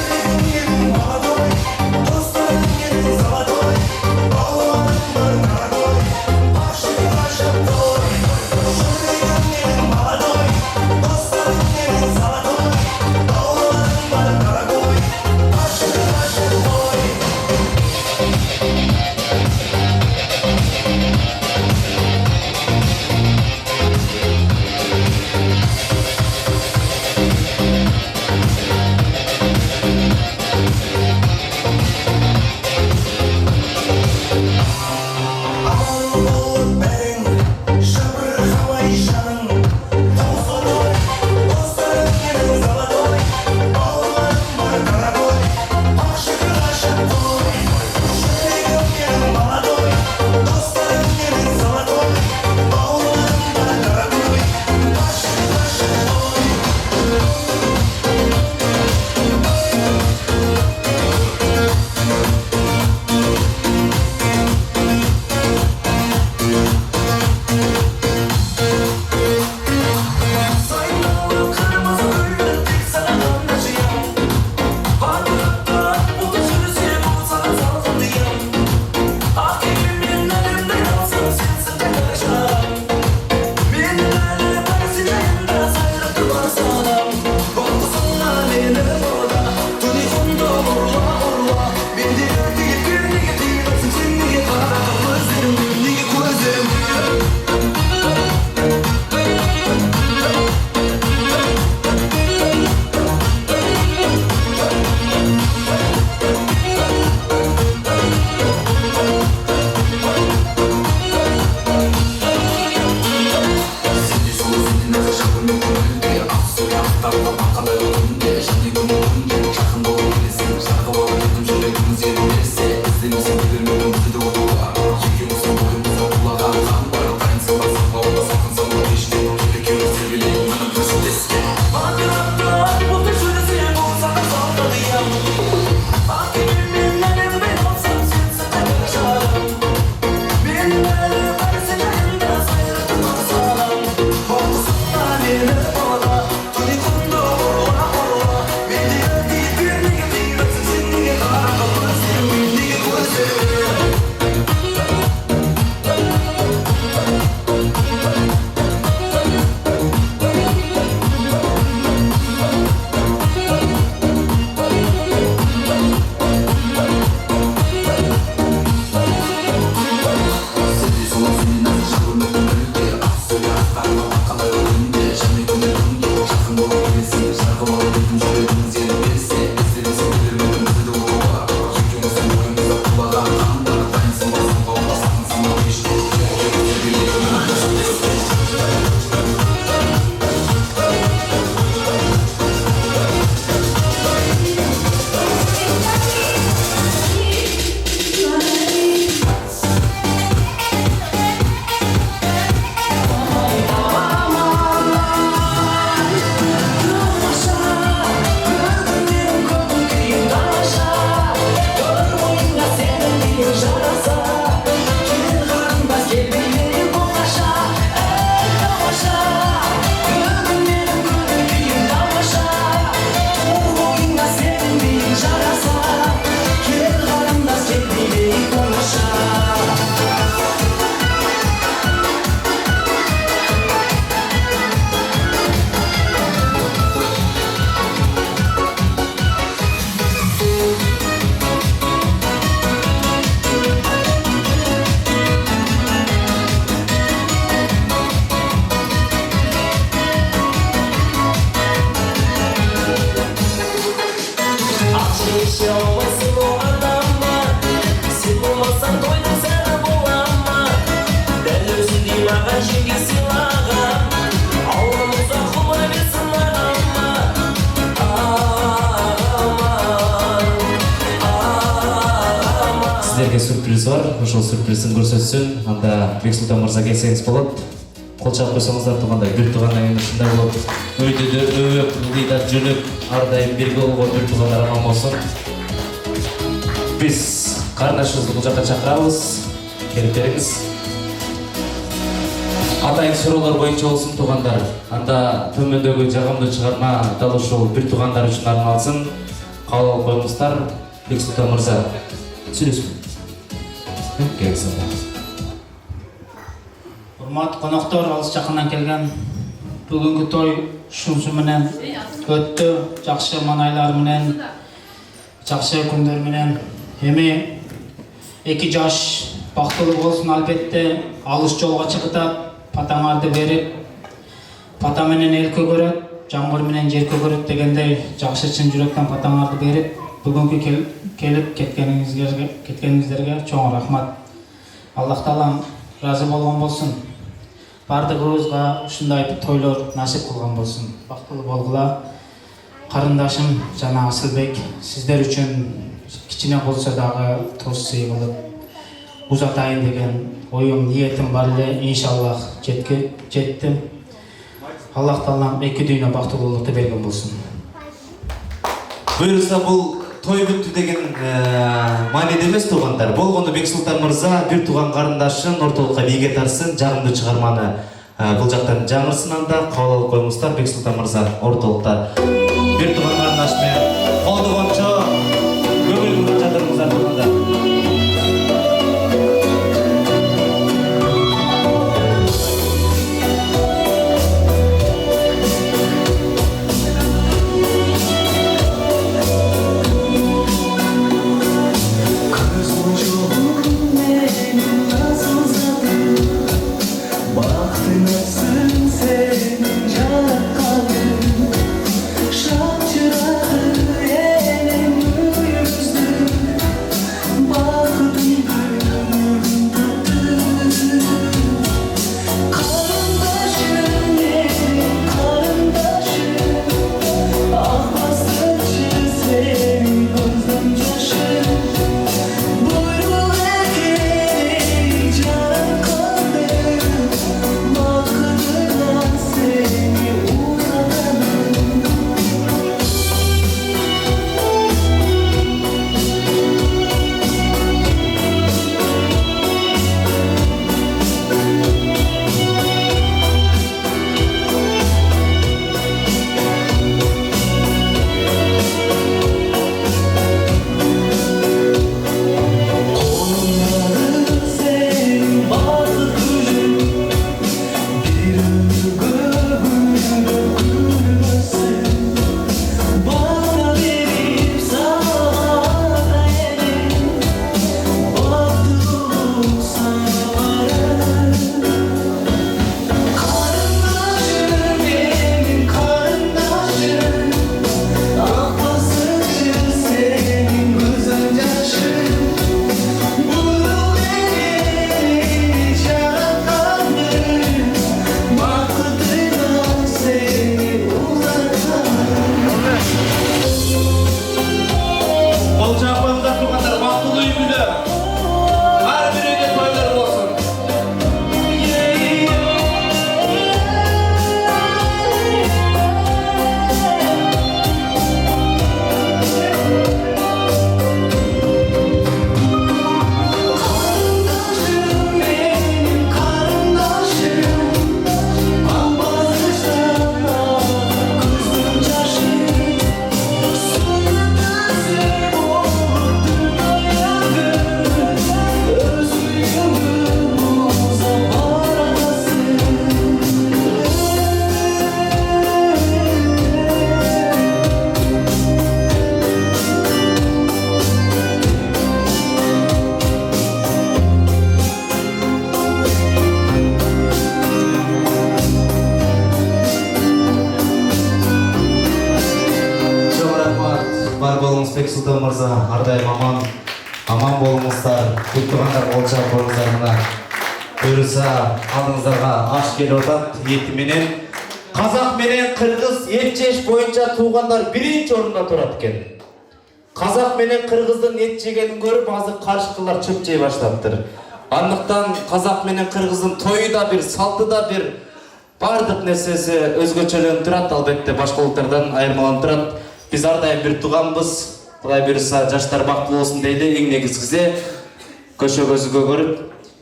силерге сюрприз бар. Ошол сюрпризин көрсөтсүн. Анда Бексултан мырза келсеңиз болот. Кол чалып койсоңуздар туугандай, бир туугандан кийин ушундай болот. Өйдөдө өбөп, ылдыйда жүрүп, ар дайым бирге болгон бир туугандар аман болсун. Биз карындашыбызды бул жакка чакырабыз. Келип бериңиз. Атайын суроолор боюнча болсун туугандар. Анда төмөндөгү жагымдуу чыгарма дал ушул бир туугандар үчүн арналсын. Кабыл алып коюңуздар. Бексултан мырза, сүйлөшүн. Урматтуу коноктор, алыс жакындан келген бүгүнкү той ушунчу менен өттү. Жакшы манайлар менен, жакшы күндөр менен. Эми эки жаш бактылуу болсун албетте. Алыс жолго чыгытат, патаңарды берип, пата менен эл көгөрөт, жамгыр менен жер көгөрөт дегендей жакшы чын жүрөктөн патаңарды берип, бүгүнкү келип кеткениңиздерге чоң рахмат. Аллах Таалам разы болгон болсун. Бардыгыбызга ушундай тойлор насип кылган болсун. Бактылуу болгула. Карындашым жана Асылбек, сиздер үчүн кичине болсо дагы тоз сый кылып узатайын деген оюм, ниетим бар эле. Иншаллах жеттим. Аллах Таалам эки дүйнө бактылуулукту берген болсун. Буюрса бул той бүттү деген мааниде эмес туугандар. Болгону Бексултан мырза бир тууган карындашын ортолукка бийге тарсын, жагымдуу чыгарманы бул жактан жаңырсын. Анда кабыл алып коюңуздар. Бексултан мырза ортолукта бир тууган карындаш менен колдогончо көңүл буруп жатырыңыздар туугандар. Бексултан мырза, ардайым аман болуңуздар. Туттугандар болча коюңуздар мына. Буюрса алдыңыздарга аш келип атат. Эти менен казак менен кыргыз эп жеш боюнча туугандар биринчи орунда турат экен. Қазақ менен қырғыздың ет жегенін көріп, азыр қаршықылар чөп жей баштаптыр. Андықтан қазақ менен қырғыздың тойы да бір, салты да бір, бардық нәрсесі өзгөчөлөнүп турат, албетте башка улуттардан айырмаланып турат. Биз ар дайым бир тууганбыз. Кудай буйруса жаштар бактылуу болсун дейди. Эң негизгиси көчө көзгө көрүп,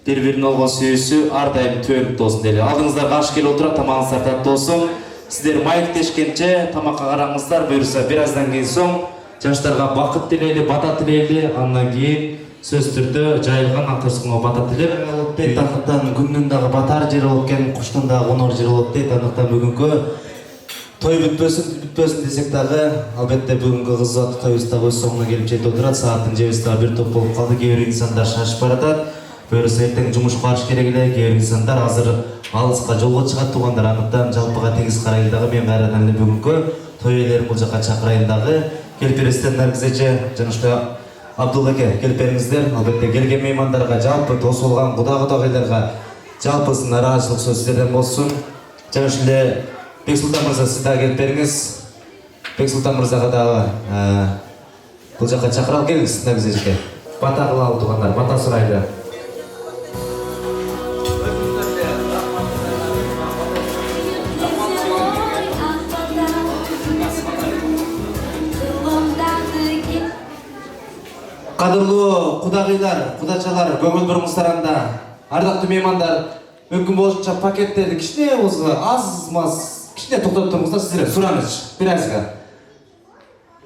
бири-бирине болгон сүйүүсү ар дайым түбөлүктүү болсун дейли. Алдыңыздар каршы келип отурат, тамагыңыздар таттуу болсун. Сиздер маектешкенче тамакка караңыздар. Буйруса бир аздан кийин соң жаштарга бакыт тилейли, бата тилейли. Андан кийин сөз түрдө жайылган атырсыңга бата тилеп, андыктан күндүн дагы батар жери болуп экен, куштун дагы конор жери болуп дейт. Андыктан бүгүнкү той бүтпөсүн десек дагы, албетте бүгүнкү кыз аты тойубуз дагы өз соңуна келип жетип отурат. Сааттын жебиси дагы бир топ болуп калды. Кээ бир инсандар шашып баратат. Буюрса эртең жумушка барыш керек эле. Кээ бир инсандар азыр алыска жолго чыгат туугандар. Андыктан жалпыга тегиз карайлы дагы. Мен кайрадан эле бүгүнкү той ээлерин бул жака чакырайын дагы. Келип бересиздер Наргизеже, жана ошто Абдулла эке, келип бериңиздер. Албетте келген меймандарга, жалпы тосулган кудагыйларга жалпысын ыраазычылык сөз сиздерден болсун. Жана ошол эле Бексултан мырза, сиз дагы келип бериңиз. Бексултан мырзага дагы бул жака чакыралы, келиңиз Наргизеже. Бата кылалы туугандар, бата сурайлы. Кадырлуу кудагыйлар, кудачалар, көңүл буруңуздар анда. Ардактуу меймандар, мүмкүн болушунча пакеттерди кичине болсо аз-маз кичине токтотуп туруңуздар, сиздер сураңызчы бир азга.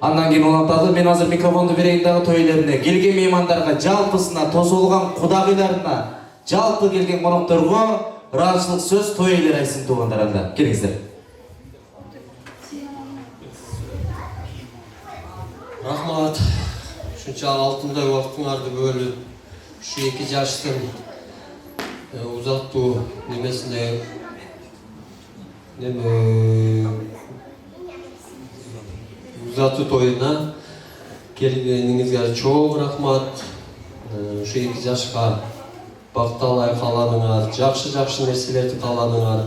Андан кийин уланталы, мен азыр микрофонду берейин дагы той ээлерине. Келген меймандарга, жалпысына, тосулган кудагыйларына, жалпы келген конокторго ыраазычылык сөз той ээлери айтсын туугандар анда. Келиңиздер. Рахмат. Шунча алтындай убактыңарды бөлүп, ушу 2 жаштын узаттуу немесине узаттуу тоюна келгениңизге чоң рахмат. Ушу 2 жашка бакталай кааланыңар, жакшы нерселерди кааланыңар.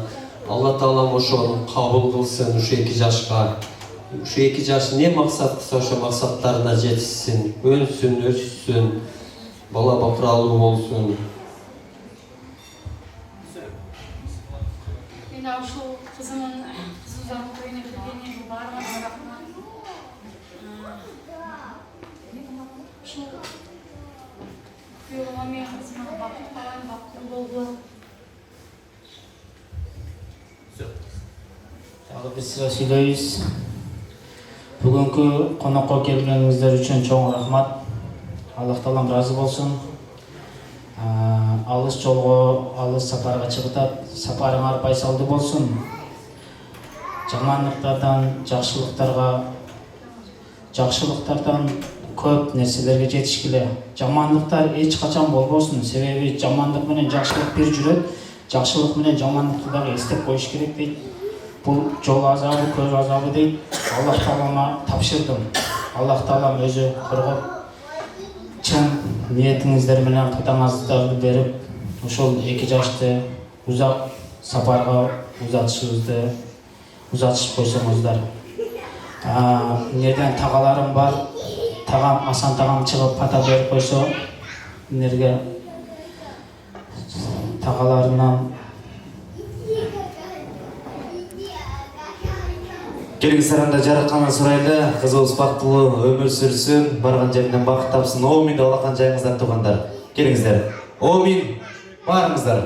Алла Таалам ошону кабыл кылсын ушу 2 жашка. Ушу 2 жаш не максат кылса ошо максаттарына жетишсин, өнсүн, өссүн, бала бакыралуу болсун. Мен ушул кызымын узаттуу тоюна келгенине баарыңарга рахмат. Ушул күйөөм менен кызыма бакыт калайын, бактылуу болгула. Дагы биз сизге сүйлөйбүз. Бүгүнкү конокко келгениңиздер үчүн чоң рахмат. Аллах Таалам разы болсун. Алыс жолго, алыс сапарга чыгып, сапарыңар байсалдуу болсун. Жамандыктардан жакшылыктардан көп нерселерге жетишкиле. Жамандыктар эч качан болбосун. Себеби жамандык менен жакшылык бир жүрөт. Жакшылык менен жамандыкты дагы эстеп коюш керек дейт. Бұл жол азабы, көз азабы дейт. Аллах Таалама тапшырдым. Аллах Таалам өзү коргоп, чын ниетиңиздер менен кытаңыздарды берип, ошол 2 жашты узак сапарга узатышып койсоңуздар. Неден тагаларым бар, тагам Асан тагам чыгып пата берип койсо, энерге тагаларынан Келиңиздер анда жаратканын сурайлы, кызыбыз бактылуу өмүр сүрсүн, барган жеринен бакыт тапсын. Оомин деп алакан жайыңыздар туугандар. Келиңиздер. Оомин. Барыңыздар.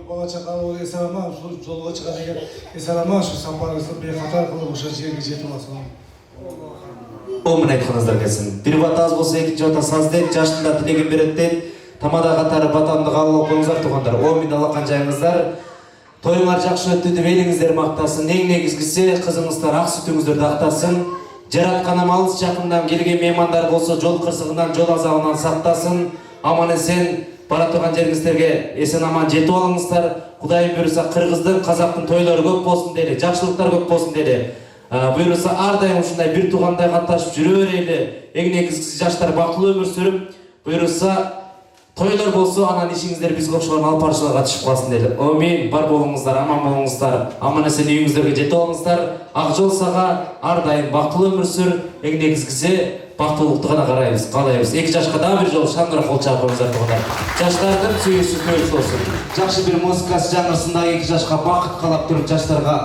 Бала чакалы эсалама, ушу жолго чыгат экен. Эсалама, ушу сапарыңызды бейкатар кылып ошол жерге жетип аласың. Оомин айтканыңыздар келсин. Бир бата аз болсо экинчи бата саз дейт, жаштын да тилегин берет дейт. Тамада катары батамды кабыл алып коюңуздар туугандар. Оомин алакан жайыңыздар. Тоюңар жакшы өттү деп элиңиздер мактасын. Эң негизгиси кызыңыздар ак сүтүңүздөрдү актасын. Жаратканам алыс жакындан келген меймандар болсо жол кырсыгынан, жол азабынан сактасын. Аман эсен бара турган жериңиздерге эсен аман жетип алыңыздар. Кудай буйруса кыргыздын, казактын тойлору көп болсун дейли, жакшылыктар көп болсун дейли. Буйруса ар дайым ушундай бир туугандай катташып жүрө берели. Эң негизгиси жаштар бактылуу өмүр сүрүп, буйруса тойлор болсо анан ишиңиздер бизге окшогон алып баруучуларга түшүп калсын дейли. Амин. Бар болуңуздар, аман болуңуздар. Аман эсен үйүңүздөргө жетип алыңыздар. Ак жол сага, ар дайым бактылуу өмүр сүр. Эң негизгиси бактылуулукту гана карайбыз, каалайбыз. 2 жашка дагы бир жолу шаңыраак кол чаап коюңуздар тугандар. Жаштардын сүйүүсү көбүs болсун. Жакшы бир музыкасы жаңырсын дагы 2 жашка бакыт каалап туруп жаштарга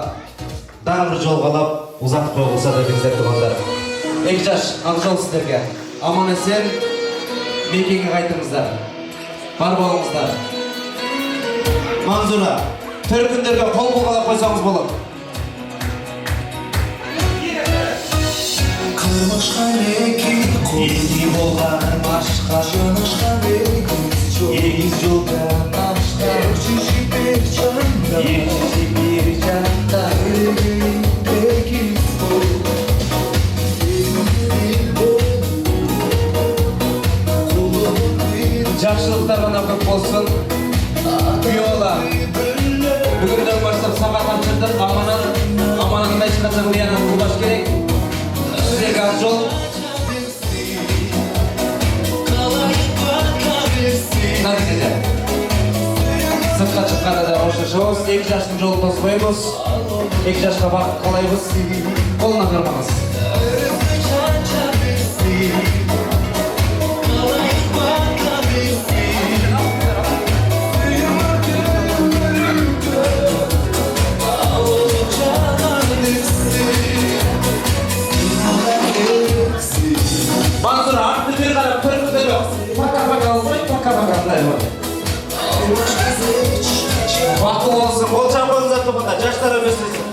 дагы бир жол каалап узатып койгулса деңиздер тугандар. 2 жаш ал жол сиздерге. Аман эсен мекенге кайтыңыздар. Бар болуңуздар. Манзура, төркүндөргө кол булгалап койсоңуз болот. Kırmışkan ekin, yedi bolgan başka, yanışkan ekiz yoldan başka, ekşişi bir canda, ekiz bol. Жақсылықтар ғана көп болсын. Күйеула. Бүгінден бастап сабақ ашырдық. Аманатында ешқашан қиянат болмаш керек. Сіздерге ақ жол. Надеге. Сыртқа шыққанда да қоштасамыз. 2 жастың жолын тоспаймыз. 2 жашқа бақыт қалаймыз. Қолына қармаңыз. Manzur artık bir kadar kırmızı yok. Paka olmayı paka var. Vakti olsun, kol çapınıza topunda, yaşlara göstersin.